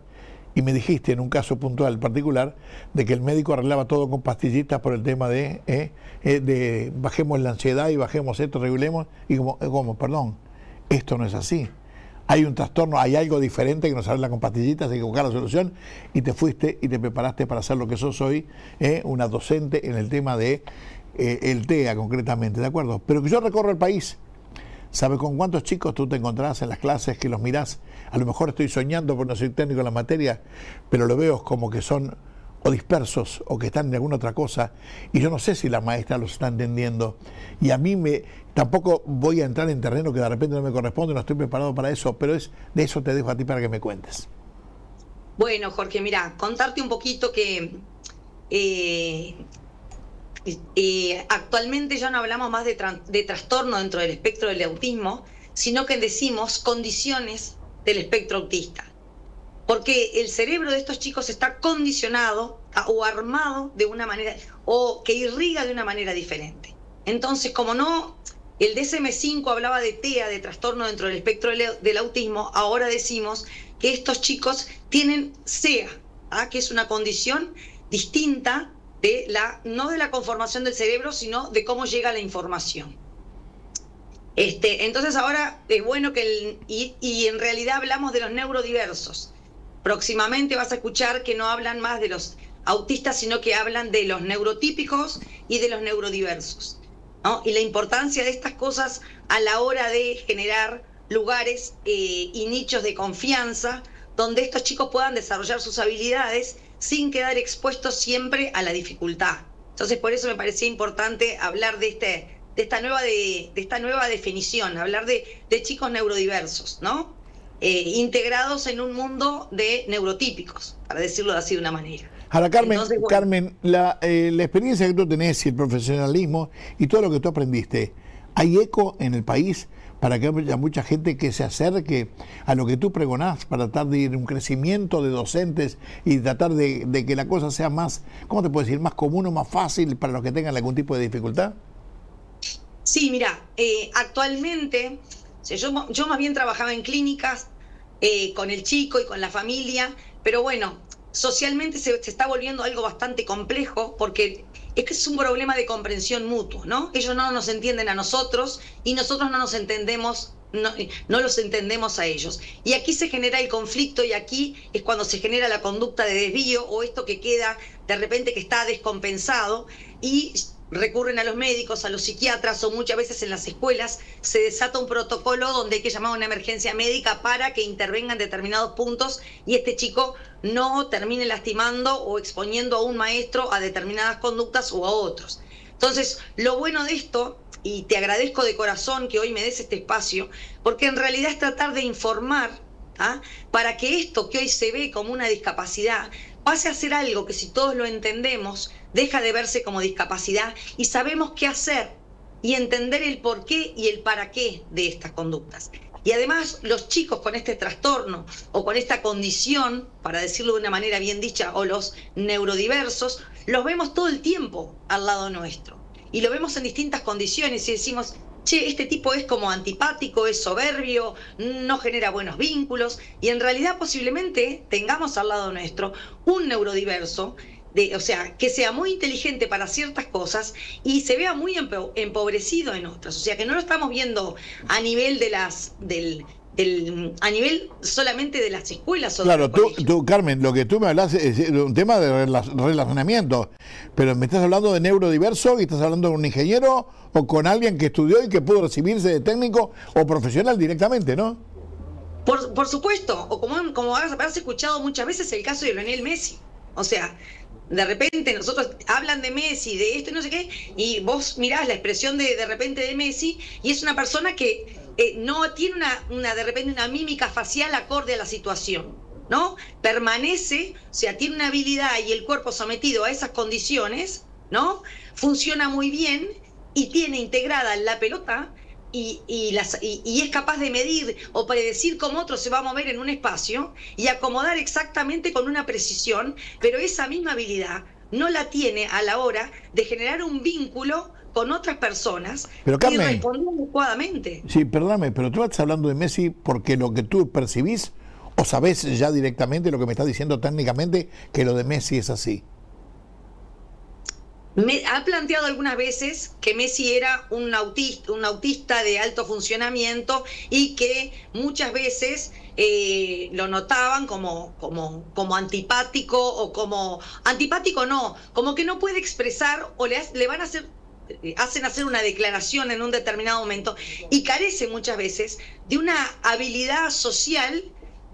Y me dijiste en un caso puntual particular de que el médico arreglaba todo con pastillitas por el tema de bajemos la ansiedad y bajemos esto, regulemos, y como, perdón, esto no es así. Hay un trastorno, hay algo diferente que nos arregla con pastillitas, hay que buscar la solución, y te fuiste y te preparaste para hacer lo que sos hoy, una docente en el tema de el TEA concretamente, ¿de acuerdo? Pero que yo recorro el país. ¿Sabes con cuántos chicos tú te encontrás en las clases que los mirás? A lo mejor estoy soñando por no soy técnico en la materia, pero lo veo como que son o dispersos o que están en alguna otra cosa y yo no sé si la maestra los está entendiendo. Y a mí tampoco voy a entrar en terreno que de repente no me corresponde, no estoy preparado para eso, pero de eso te dejo a ti para que me cuentes. Bueno, Jorge, mira, contarte un poquito que actualmente ya no hablamos más de trastorno dentro del espectro del autismo, sino que decimos condiciones del espectro autista. Porque el cerebro de estos chicos está condicionado o armado de una manera, o que irriga de una manera diferente. Entonces, como no, el DSM-5 hablaba de TEA, de trastorno dentro del espectro del autismo, ahora decimos que estos chicos tienen CEA, que es una condición distinta no de la conformación del cerebro, sino de cómo llega la información. Entonces ahora es bueno que y en realidad hablamos de los neurodiversos. Próximamente vas a escuchar que no hablan más de los autistas, sino que hablan de los neurotípicos y de los neurodiversos, ¿no? Y la importancia de estas cosas a la hora de generar lugares y nichos de confianza donde estos chicos puedan desarrollar sus habilidades sin quedar expuestos siempre a la dificultad. Entonces, por eso me parecía importante hablar de esta nueva definición, hablar de chicos neurodiversos, ¿no? Integrados en un mundo de neurotípicos, para decirlo así de una manera. Ahora, Carmen, Entonces, bueno, Carmen, la experiencia que tú tenés y el profesionalismo y todo lo que tú aprendiste, ¿hay eco en el país para que haya mucha gente que se acerque a lo que tú pregonás para tratar de ir a un crecimiento de docentes y tratar de que la cosa sea más, ¿cómo te puedo decir?, más común o más fácil para los que tengan algún tipo de dificultad? Sí, mira, actualmente, yo más bien trabajaba en clínicas con el chico y con la familia, pero bueno, socialmente se está volviendo algo bastante complejo porque es que es un problema de comprensión mutua, ¿no? Ellos no nos entienden a nosotros y nosotros no nos entendemos, no los entendemos a ellos. Y aquí se genera el conflicto y aquí es cuando se genera la conducta de desvío o esto que queda de repente que está descompensado y recurren a los médicos, a los psiquiatras o muchas veces en las escuelas se desata un protocolo donde hay que llamar a una emergencia médica para que intervengan determinados puntos y este chico no termine lastimando o exponiendo a un maestro a determinadas conductas o a otros. Entonces, lo bueno de esto, y te agradezco de corazón que hoy me des este espacio, porque en realidad es tratar de informar para que esto que hoy se ve como una discapacidad pase a ser algo que si todos lo entendemos, deja de verse como discapacidad y sabemos qué hacer y entender el porqué y el para qué de estas conductas. Y además los chicos con este trastorno o con esta condición, para decirlo de una manera bien dicha, o los neurodiversos, los vemos todo el tiempo al lado nuestro. Y lo vemos en distintas condiciones y decimos, che, este tipo es como antipático, es soberbio, no genera buenos vínculos. Y en realidad posiblemente tengamos al lado nuestro un neurodiverso o sea, que sea muy inteligente para ciertas cosas y se vea muy empobrecido en otras. O sea, que no lo estamos viendo a nivel de a nivel solamente de las escuelas. O claro, tú, Carmen, lo que tú me hablas es un tema de relacionamiento, pero me estás hablando de neurodiverso y estás hablando de un ingeniero o con alguien que estudió y que pudo recibirse de técnico o profesional directamente, ¿no? Por supuesto, o como habrás escuchado muchas veces el caso de Lionel Messi. O sea, de repente nosotros hablan de Messi, de esto y no sé qué, y vos mirás la expresión de repente de Messi y es una persona que no tiene de repente una mímica facial acorde a la situación, ¿no? Permanece, o sea, tiene una habilidad y el cuerpo sometido a esas condiciones, ¿no? Funciona muy bien y tiene integrada la pelota y es capaz de medir o predecir cómo otro se va a mover en un espacio y acomodar exactamente con una precisión, pero esa misma habilidad no la tiene a la hora de generar un vínculo con otras personas, pero, Carmen, y responder adecuadamente. Sí, perdóname, pero tú estás hablando de Messi porque lo que tú percibís o sabés ya directamente lo que me estás diciendo técnicamente, que lo de Messi es así. Me ha planteado algunas veces que Messi era un autista de alto funcionamiento y que muchas veces lo notaban como antipático o como antipático no, como que no puede expresar o le van a hacen hacer una declaración en un determinado momento y carece muchas veces de una habilidad social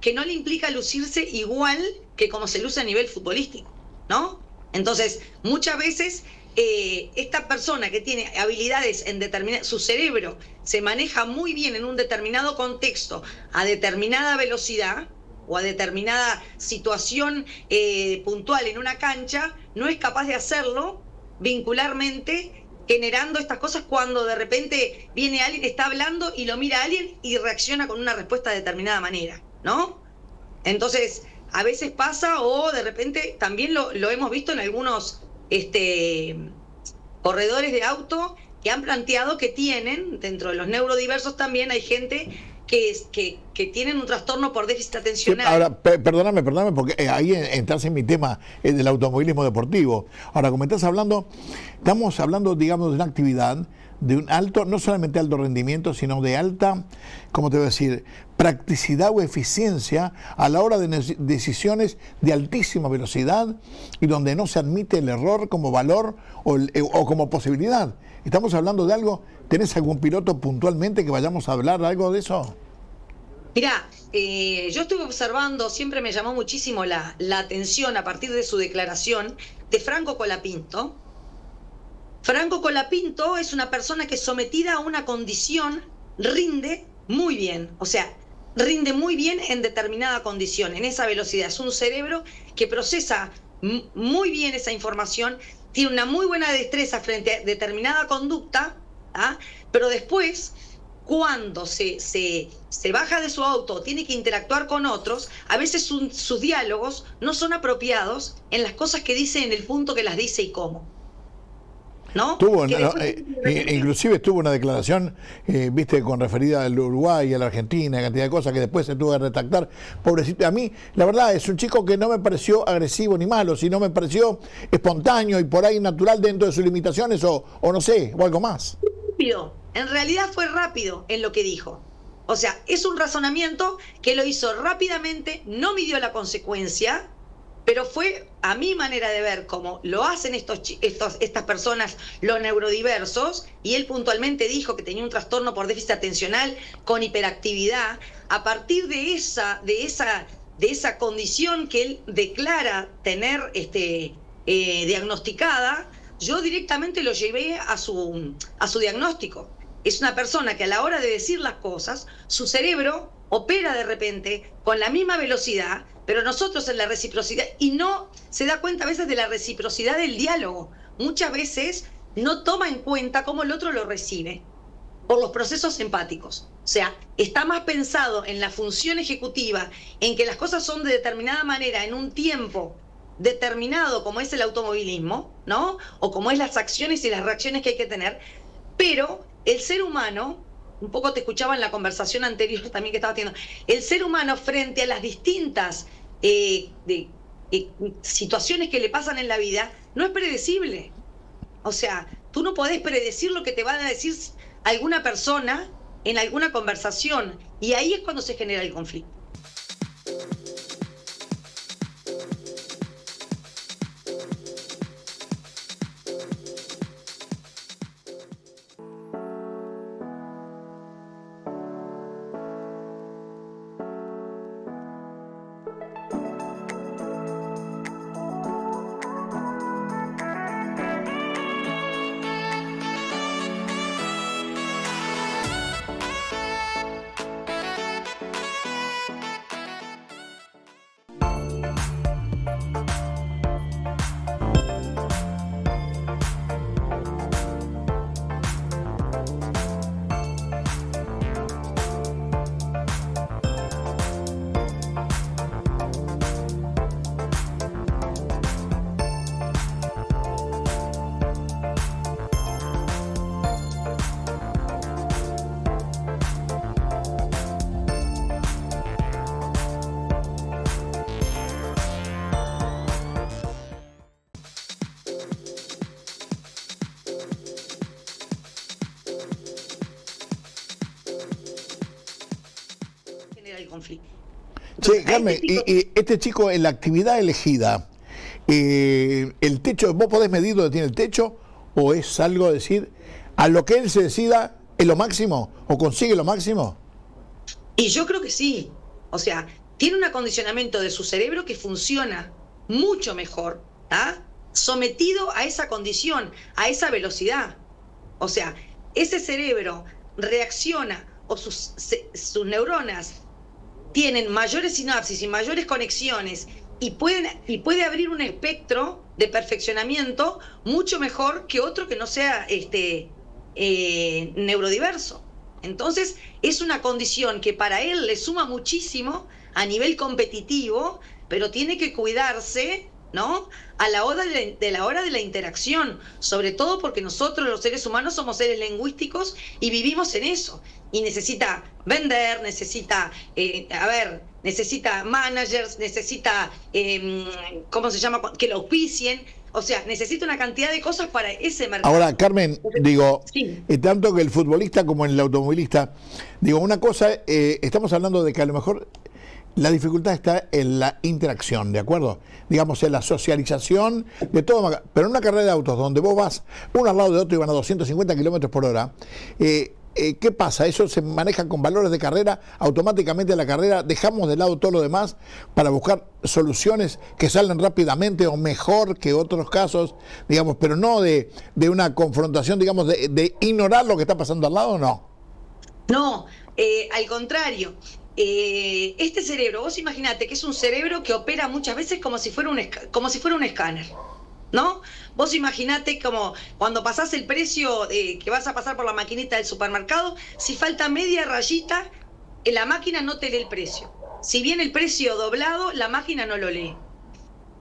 que no le implica lucirse igual que como se luce a nivel futbolístico, ¿no? Entonces, muchas veces esta persona que tiene habilidades en su cerebro se maneja muy bien en un determinado contexto, a determinada velocidad o a determinada situación puntual en una cancha, no es capaz de hacerlo vincularmente, generando estas cosas cuando de repente viene alguien, está hablando y lo mira a alguien y reacciona con una respuesta de determinada manera, ¿no? Entonces, a veces pasa o de repente también lo hemos visto en algunos corredores de auto que han planteado que tienen, dentro de los neurodiversos también hay gente que tienen un trastorno por déficit atencional. Sí, ahora, perdóname, porque ahí entras en mi tema del automovilismo deportivo. Ahora, como estamos hablando, digamos, de una actividad de un alto, no solamente alto rendimiento, sino de alta, ¿cómo te voy a decir?, practicidad o eficiencia a la hora de decisiones de altísima velocidad y donde no se admite el error como valor o como posibilidad. Estamos hablando de algo. ¿Tenés algún piloto puntualmente que vayamos a hablar algo de eso? Mirá, yo estuve observando, siempre me llamó muchísimo la atención a partir de su declaración de Franco Colapinto. Franco Colapinto es una persona que sometida a una condición rinde muy bien, o sea, rinde muy bien en determinada condición, en esa velocidad. Es un cerebro que procesa muy bien esa información, tiene una muy buena destreza frente a determinada conducta, ¿ah? Pero después, cuando se baja de su auto, tiene que interactuar con otros, a veces sus diálogos no son apropiados en las cosas que dice, en el punto que las dice y cómo, ¿no? Inclusive tuvo una declaración, viste, con referida al Uruguay, a la Argentina, cantidad de cosas que después se tuvo que retractar. Pobrecito, a mí, la verdad, es un chico que no me pareció agresivo ni malo, sino me pareció espontáneo y por ahí natural dentro de sus limitaciones o no sé, o algo más. En realidad fue rápido en lo que dijo. O sea, es un razonamiento que lo hizo rápidamente, no midió la consecuencia, pero fue, a mi manera de ver, como lo hacen estas personas, los neurodiversos, y él puntualmente dijo que tenía un trastorno por déficit atencional con hiperactividad. A partir de esa condición que él declara tener diagnosticada, yo directamente lo llevé a su diagnóstico. Es una persona que a la hora de decir las cosas, su cerebro opera de repente con la misma velocidad, pero nosotros en la reciprocidad, y no se da cuenta a veces de la reciprocidad del diálogo. Muchas veces no toma en cuenta cómo el otro lo recibe por los procesos empáticos. O sea, está más pensado en la función ejecutiva, en que las cosas son de determinada manera, en un tiempo determinado, como es el automovilismo, ¿no? O como es las acciones y las reacciones que hay que tener, pero el ser humano, un poco te escuchaba en la conversación anterior también que estaba teniendo, el ser humano frente a las distintas situaciones que le pasan en la vida, no es predecible. O sea, tú no podés predecir lo que te van a decir alguna persona en alguna conversación, y ahí es cuando se genera el conflicto. El conflicto. Sí, Carmen, y este chico en la actividad elegida, el techo, ¿vos podés medir dónde tiene el techo? ¿O es algo a decir, a lo que él se decida, es lo máximo? ¿O consigue lo máximo? Y yo creo que sí. O sea, tiene un acondicionamiento de su cerebro que funciona mucho mejor, ¿tá? Sometido a esa condición, a esa velocidad. O sea, ese cerebro reacciona, o sus neuronas tienen mayores sinapsis y mayores conexiones, y puede abrir un espectro de perfeccionamiento mucho mejor que otro que no sea neurodiverso. Entonces es una condición que para él le suma muchísimo a nivel competitivo, pero tiene que cuidarse, ¿no?, a la hora de la interacción, sobre todo porque nosotros los seres humanos somos seres lingüísticos y vivimos en eso, y necesita vender, necesita necesita managers, necesita ¿cómo se llama?, que lo auspicien. O sea, necesita una cantidad de cosas para ese mercado. Ahora, Carmen, digo, sí, tanto que el futbolista como el automovilista, digo, una cosa, estamos hablando de que a lo mejor la dificultad está en la interacción, ¿de acuerdo? Digamos, en la socialización de todo, pero en una carrera de autos donde vos vas uno al lado de otro y van a 250 kilómetros por hora, ¿qué pasa? Eso se maneja con valores de carrera, automáticamente la carrera dejamos de lado todo lo demás para buscar soluciones que salen rápidamente o mejor que otros casos, digamos, pero no de una confrontación, digamos, de ignorar lo que está pasando al lado, ¿no? No, al contrario. Este cerebro, vos imaginate que es un cerebro que opera muchas veces como si fuera un escáner, ¿no? Vos imaginate como cuando pasás el precio que vas a pasar por la maquinita del supermercado, si falta media rayita, la máquina no te lee el precio. Si viene el precio doblado, la máquina no lo lee.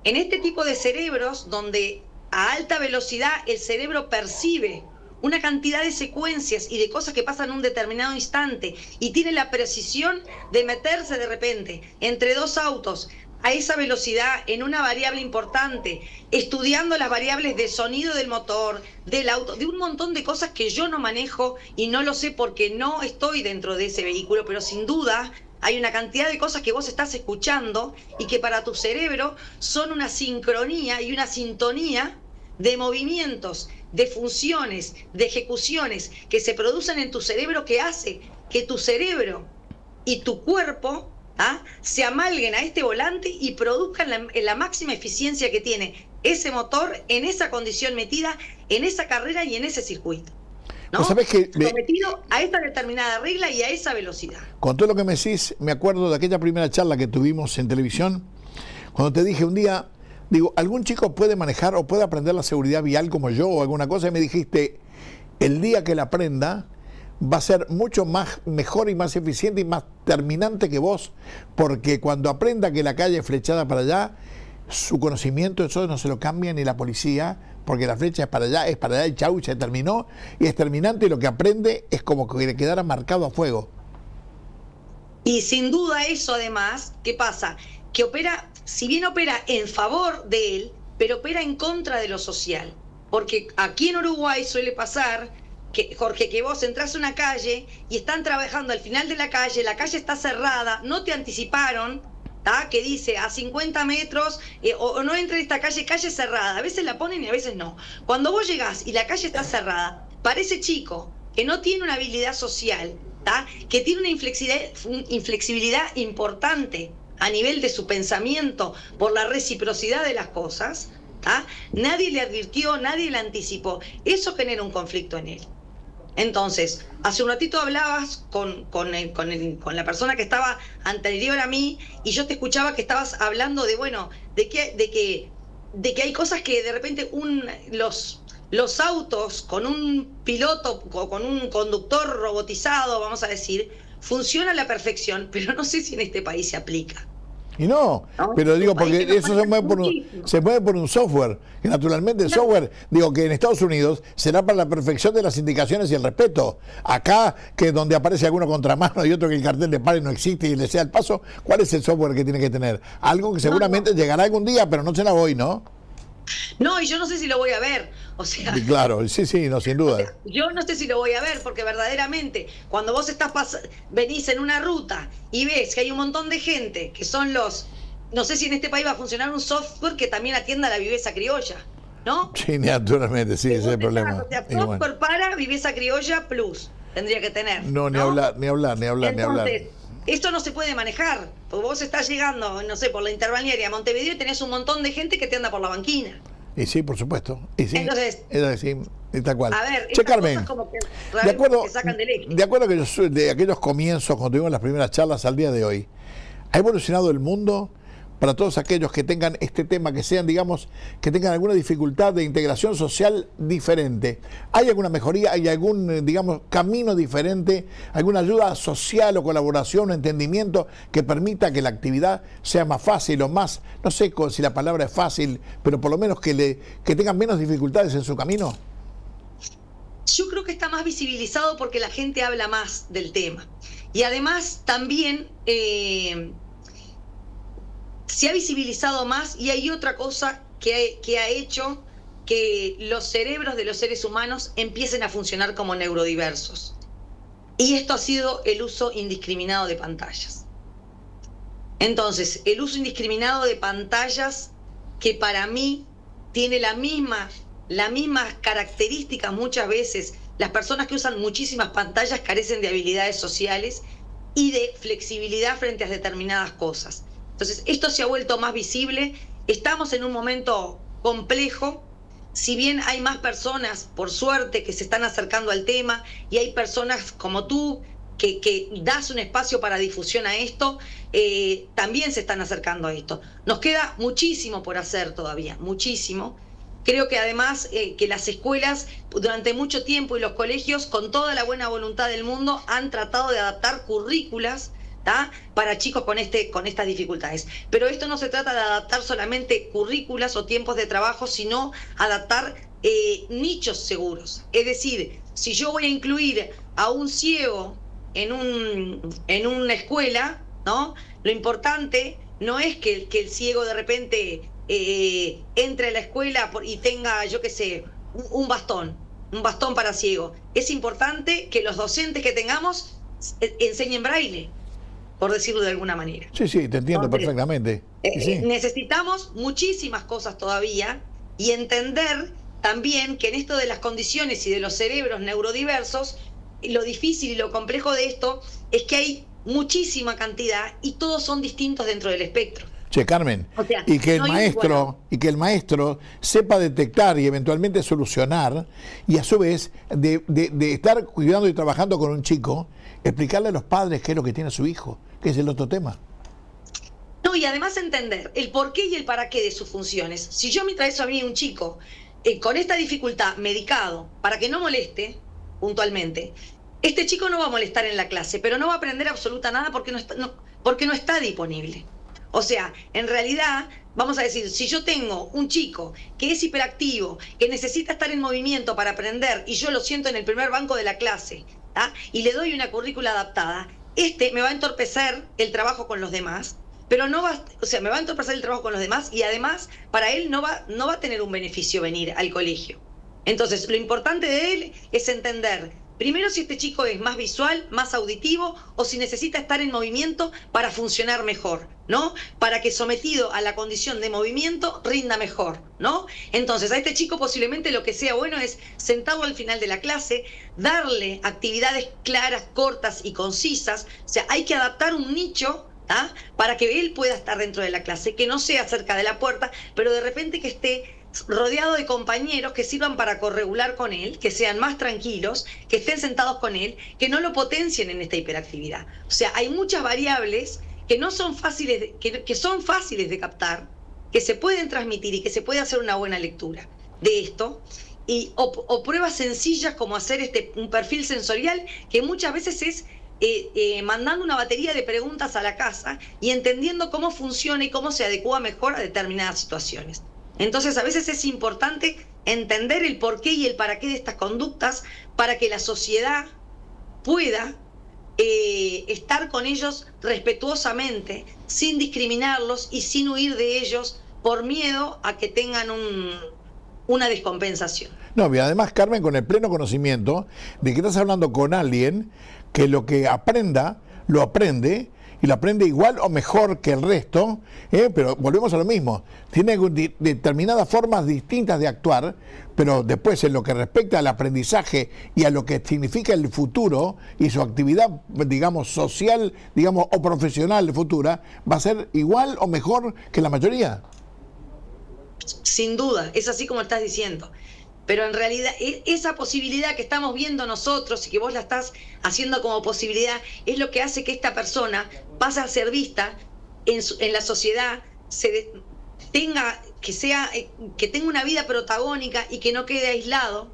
En este tipo de cerebros, donde a alta velocidad el cerebro percibe una cantidad de secuencias y de cosas que pasan en un determinado instante y tiene la precisión de meterse de repente entre dos autos a esa velocidad en una variable importante, estudiando las variables de sonido del motor, del auto, de un montón de cosas que yo no manejo y no lo sé porque no estoy dentro de ese vehículo, pero sin duda hay una cantidad de cosas que vos estás escuchando y que para tu cerebro son una sincronía y una sintonía de movimientos, de funciones, de ejecuciones que se producen en tu cerebro, que hace que tu cerebro y tu cuerpo se amalguen a este volante y produzcan la máxima eficiencia que tiene ese motor en esa condición metida, en esa carrera y en ese circuito, ¿no? ¿Sabés que sometido a esta determinada regla y a esa velocidad? Con todo lo que me decís, me acuerdo de aquella primera charla que tuvimos en televisión, cuando te dije un día, digo, ¿algún chico puede manejar o puede aprender la seguridad vial como yo o alguna cosa? Y me dijiste, el día que la aprenda va a ser mucho más mejor y más eficiente y más terminante que vos, porque cuando aprenda que la calle es flechada para allá, su conocimiento, eso no se lo cambia ni la policía, porque la flecha es para allá y chau, se terminó, y es terminante, y lo que aprende es como que le quedara marcado a fuego. Y sin duda eso además, ¿qué pasa? Que opera, si bien opera en favor de él, pero opera en contra de lo social. Porque aquí en Uruguay suele pasar que, Jorge, que vos entras a una calle y están trabajando al final de la calle está cerrada, no te anticiparon, ¿tá? Que dice a 50 metros o no entre en esta calle cerrada. A veces la ponen y a veces no. Cuando vos llegás y la calle está cerrada, para ese chico que no tiene una habilidad social, ¿tá? Que tiene una inflexibilidad importante a nivel de su pensamiento por la reciprocidad de las cosas, ¿tá? Nadie le advirtió, nadie le anticipó. Eso genera un conflicto en él. Entonces, hace un ratito hablabas con la persona que estaba anterior a mí y yo te escuchaba que estabas hablando de, bueno, de que hay cosas que de repente los autos con un piloto, con un conductor robotizado, vamos a decir, funciona a la perfección, pero no sé si en este país se aplica. Y no, pero digo, porque eso se mueve por un software, que naturalmente el software, digo que en Estados Unidos será para la perfección de las indicaciones y el respeto. Acá, que donde aparece alguno contramano y otro que el cartel de pare no existe y le sea el paso, ¿cuál es el software que tiene que tener? Algo que seguramente llegará algún día, pero no será hoy, ¿no? No, y yo no sé si lo voy a ver, o sea... Claro, sí, no, sin duda. O sea, yo no sé si lo voy a ver, porque verdaderamente, cuando vos venís en una ruta y ves que hay un montón de gente que son no sé si en este país va a funcionar un software que también atienda a la viveza criolla, ¿no? Sí, naturalmente, sí, ese es el problema. O sea, software para viveza criolla plus, tendría que tener. No, ni hablar. Entonces, esto no se puede manejar, porque vos estás llegando, no sé, por la Interbalnearia a Montevideo y tenés un montón de gente que te anda por la banquina. Y sí, por supuesto. Y sí, entonces, sí, tal cual. A ver, che, Carmen, como que de acuerdo que sacan del eje. De acuerdo que de aquellos comienzos, cuando tuvimos las primeras charlas al día de hoy, ¿ha evolucionado el mundo para todos aquellos que tengan este tema, que sean, digamos, que tengan alguna dificultad de integración social diferente? ¿Hay alguna mejoría? ¿Hay algún, digamos, camino diferente? ¿Alguna ayuda social o colaboración o entendimiento que permita que la actividad sea más fácil o más, no sé si la palabra es fácil, pero por lo menos que tengan menos dificultades en su camino? Yo creo que está más visibilizado porque la gente habla más del tema. Y además también... se ha visibilizado más, y hay otra cosa que ha hecho que los cerebros de los seres humanos empiecen a funcionar como neurodiversos. Y esto ha sido el uso indiscriminado de pantallas. Entonces, el uso indiscriminado de pantallas, que para mí tiene la misma característica muchas veces. Las personas que usan muchísimas pantallas carecen de habilidades sociales y de flexibilidad frente a determinadas cosas. Entonces, esto se ha vuelto más visible. Estamos en un momento complejo. Si bien hay más personas, por suerte, que se están acercando al tema, y hay personas como tú que das un espacio para difusión a esto, también se están acercando a esto. Nos queda muchísimo por hacer todavía, muchísimo. Creo que además que las escuelas durante mucho tiempo y los colegios, con toda la buena voluntad del mundo, han tratado de adaptar currículas, ¿tá?, para chicos con estas dificultades. Pero esto no se trata de adaptar solamente currículas o tiempos de trabajo, sino adaptar nichos seguros. Es decir, si yo voy a incluir a un ciego en una escuela, ¿no?, lo importante no es que el ciego de repente entre a la escuela y tenga, yo qué sé, un bastón para ciego. Es importante que los docentes que tengamos enseñen braille, por decirlo de alguna manera. Sí, te entiendo. Entonces, perfectamente. Sí. Necesitamos muchísimas cosas todavía, y entender también que en esto de las condiciones y de los cerebros neurodiversos, lo difícil y lo complejo de esto es que hay muchísima cantidad y todos son distintos dentro del espectro. Che, Carmen, o sea, y que el maestro sepa detectar y eventualmente solucionar, y a su vez de estar cuidando y trabajando con un chico, explicarle a los padres qué es lo que tiene su hijo, que es el otro tema. No, y además entender el porqué y el para qué de sus funciones. Si yo me traes a mí un chico con esta dificultad medicado para que no moleste puntualmente, este chico no va a molestar en la clase, pero no va a aprender absoluta nada porque no está disponible. O sea, en realidad, vamos a decir, si yo tengo un chico que es hiperactivo, que necesita estar en movimiento para aprender, y yo lo siento en el primer banco de la clase, ¿tá?, y le doy una currícula adaptada, me va a entorpecer el trabajo con los demás, pero no va, o sea, me va a entorpecer el trabajo con los demás y además para él no va a tener un beneficio venir al colegio. Entonces, lo importante de él es entender, primero, si este chico es más visual, más auditivo, o si necesita estar en movimiento para funcionar mejor, ¿no? Para que sometido a la condición de movimiento rinda mejor, ¿no? Entonces, a este chico posiblemente lo que sea bueno es sentarlo al final de la clase, darle actividades claras, cortas y concisas. O sea, hay que adaptar un nicho, ¿ah?, para que él pueda estar dentro de la clase, que no sea cerca de la puerta, pero de repente que esté rodeado de compañeros que sirvan para corregular con él, que sean más tranquilos, que estén sentados con él, que no lo potencien en esta hiperactividad. O sea, hay muchas variables que no son fáciles, que son fáciles de captar, que se pueden transmitir y que se puede hacer una buena lectura de esto, o pruebas sencillas como hacer un perfil sensorial, que muchas veces es mandando una batería de preguntas a la casa y entendiendo cómo funciona y cómo se adecua mejor a determinadas situaciones. Entonces, a veces es importante entender el porqué y el para qué de estas conductas para que la sociedad pueda estar con ellos respetuosamente, sin discriminarlos y sin huir de ellos por miedo a que tengan una descompensación. No, y además, Carmen, con el pleno conocimiento de que estás hablando con alguien que lo que aprenda, lo aprende, y lo aprende igual o mejor que el resto, pero volvemos a lo mismo, tiene determinadas formas distintas de actuar, pero después en lo que respecta al aprendizaje y a lo que significa el futuro y su actividad, digamos, social, digamos, o profesional futura, va a ser igual o mejor que la mayoría. Sin duda, es así como estás diciendo. Pero en realidad esa posibilidad que estamos viendo nosotros y que vos la estás haciendo como posibilidad es lo que hace que esta persona pase a ser vista en la sociedad, que tenga una vida protagónica y que no quede aislado,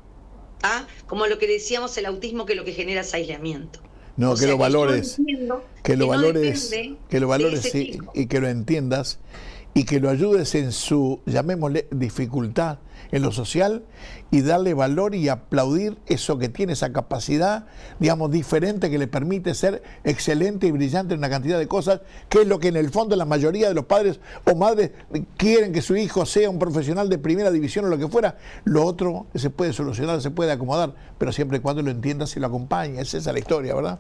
¿ah? Como lo que decíamos, el autismo, que lo que genera es aislamiento. No, o que sea, lo valores, que lo no valores sí, y que lo entiendas y que lo ayudes en su, llamémosle, dificultad en lo social, y darle valor y aplaudir eso que tiene, esa capacidad, digamos, diferente, que le permite ser excelente y brillante en una cantidad de cosas, que es lo que en el fondo la mayoría de los padres o madres quieren, que su hijo sea un profesional de primera división o lo que fuera. Lo otro se puede solucionar, se puede acomodar, pero siempre y cuando lo entiendas y lo acompañes. Esa es la historia, ¿verdad?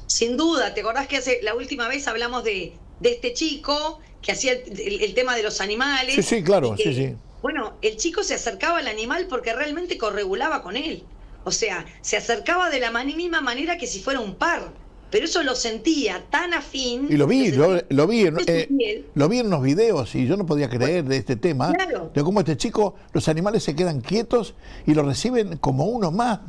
Sin duda. ¿Te acordás que la última vez hablamos de este chico que hacía el tema de los animales? Sí, sí, claro, sí. Bueno, el chico se acercaba al animal porque realmente corregulaba con él. O sea, se acercaba de la misma manera que si fuera un par. Pero eso lo sentía tan afín. Y lo vi en unos videos y yo no podía creer de este tema. Claro. De cómo este chico, los animales se quedan quietos y lo reciben como uno más.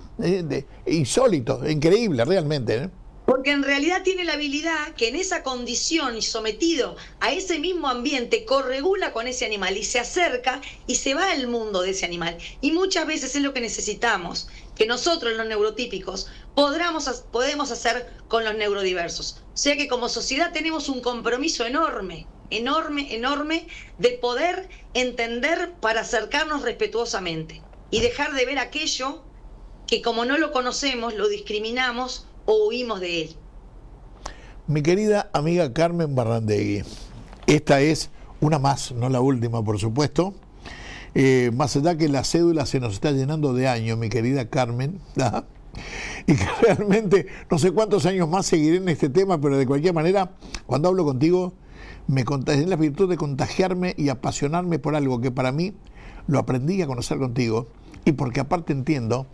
Insólito, increíble, realmente. Porque en realidad tiene la habilidad que en esa condición y sometido a ese mismo ambiente corregula con ese animal y se acerca y se va al mundo de ese animal. Y muchas veces es lo que necesitamos, que nosotros los neurotípicos podemos hacer con los neurodiversos. O sea que como sociedad tenemos un compromiso enorme de poder entender para acercarnos respetuosamente y dejar de ver aquello que como no lo conocemos, lo discriminamos o huimos de él. Mi querida amiga Carmen Barrandegui, esta es una más, no la última, por supuesto. Más allá que la cédula se nos está llenando de años, mi querida Carmen, ¿verdad? Y que realmente no sé cuántos años más seguiré en este tema, pero de cualquier manera, cuando hablo contigo, me contagié la virtud de contagiarme y apasionarme por algo que para mí lo aprendí a conocer contigo, y porque aparte entiendo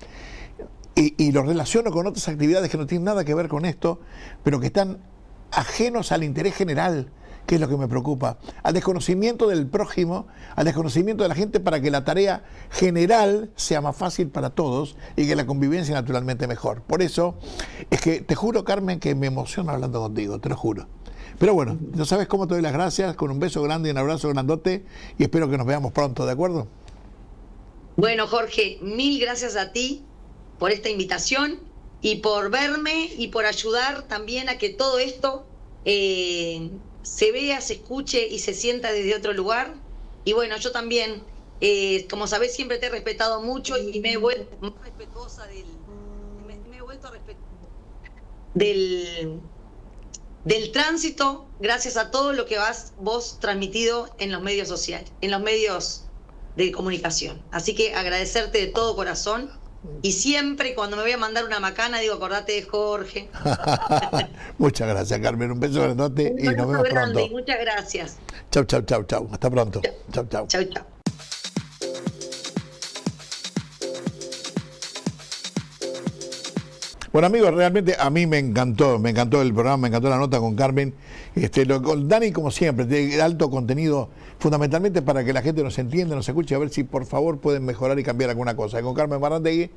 y lo relaciono con otras actividades que no tienen nada que ver con esto, pero que están ajenos al interés general, que es lo que me preocupa, al desconocimiento del prójimo, al desconocimiento de la gente, para que la tarea general sea más fácil para todos y que la convivencia naturalmente mejor. Por eso es que te juro, Carmen, que me emociona hablando contigo, te lo juro. Pero bueno, no sabes cómo te doy las gracias, con un beso grande y un abrazo grandote, y espero que nos veamos pronto, ¿de acuerdo? Bueno, Jorge, mil gracias a ti por esta invitación y por verme y por ayudar también a que todo esto se vea, se escuche y se sienta desde otro lugar. Y bueno, yo también, como sabés, siempre te he respetado mucho y me he vuelto más respetuosa del tránsito, gracias a todo lo que vos transmitido en los medios sociales, en los medios de comunicación. Así que agradecerte de todo corazón. Y siempre cuando me voy a mandar una macana digo, acordate de Jorge. Muchas gracias, Carmen. Un beso grandote y nos vemos pronto. Y muchas gracias. Chau, chau, chau, chau. Hasta pronto. Chau, chau. Chau, chau. Bueno, amigos, realmente a mí me encantó el programa, me encantó la nota con Carmen. Con Dani, como siempre, de alto contenido, fundamentalmente para que la gente nos entienda, nos escuche, a ver si por favor pueden mejorar y cambiar alguna cosa. Y con Carmen Barantegui,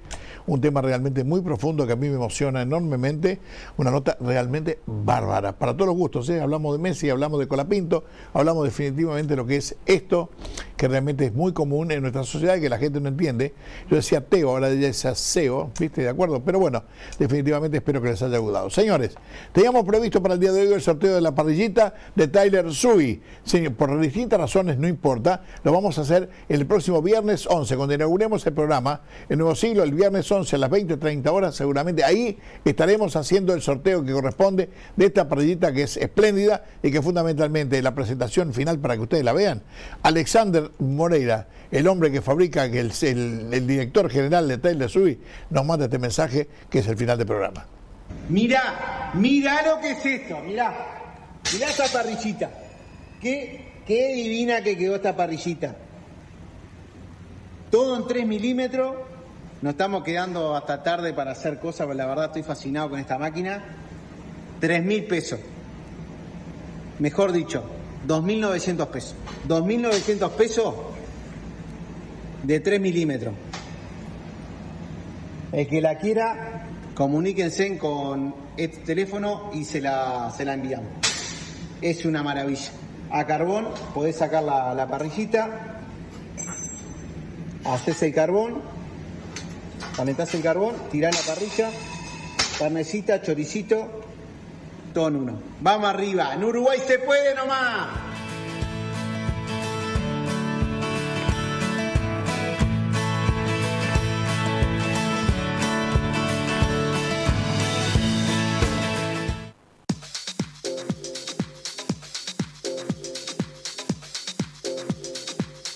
un tema realmente muy profundo que a mí me emociona enormemente, una nota realmente bárbara, para todos los gustos, ¿eh? Hablamos de Messi, hablamos de Colapinto, hablamos definitivamente de lo que es esto, que realmente es muy común en nuestra sociedad y que la gente no entiende. Yo decía Teo, ahora ya es SEO, ¿viste? ¿De acuerdo? Pero bueno, definitivamente espero que les haya ayudado. Señores, teníamos previsto para el día de hoy el sorteo de la parrillita de Tyler Sui. Por distintas razones, no importa, lo vamos a hacer el próximo viernes 11, cuando inauguremos el programa, el nuevo siglo, el viernes 11 a las 20:30 horas, seguramente ahí estaremos haciendo el sorteo que corresponde de esta parrillita que es espléndida y que fundamentalmente la presentación final para que ustedes la vean. Alexander Moreira, el hombre que fabrica, que el director general de Tyler Sui, nos manda este mensaje que es el final del programa. Mirá lo que es esto, mirá esta parrillita. Qué divina que quedó esta parrillita. Todo en 3 milímetros. Nos estamos quedando hasta tarde para hacer cosas, pero la verdad estoy fascinado con esta máquina. 3.000 pesos. Mejor dicho, 2.900 pesos. 2.900 pesos de 3 milímetros. El que la quiera, comuníquense con este teléfono y se la enviamos. Es una maravilla. A carbón podés sacar la parrillita, haces el carbón, calentás el carbón, tirás la parrilla, carnecita, choricito, todo en uno. Vamos arriba, en Uruguay se puede nomás.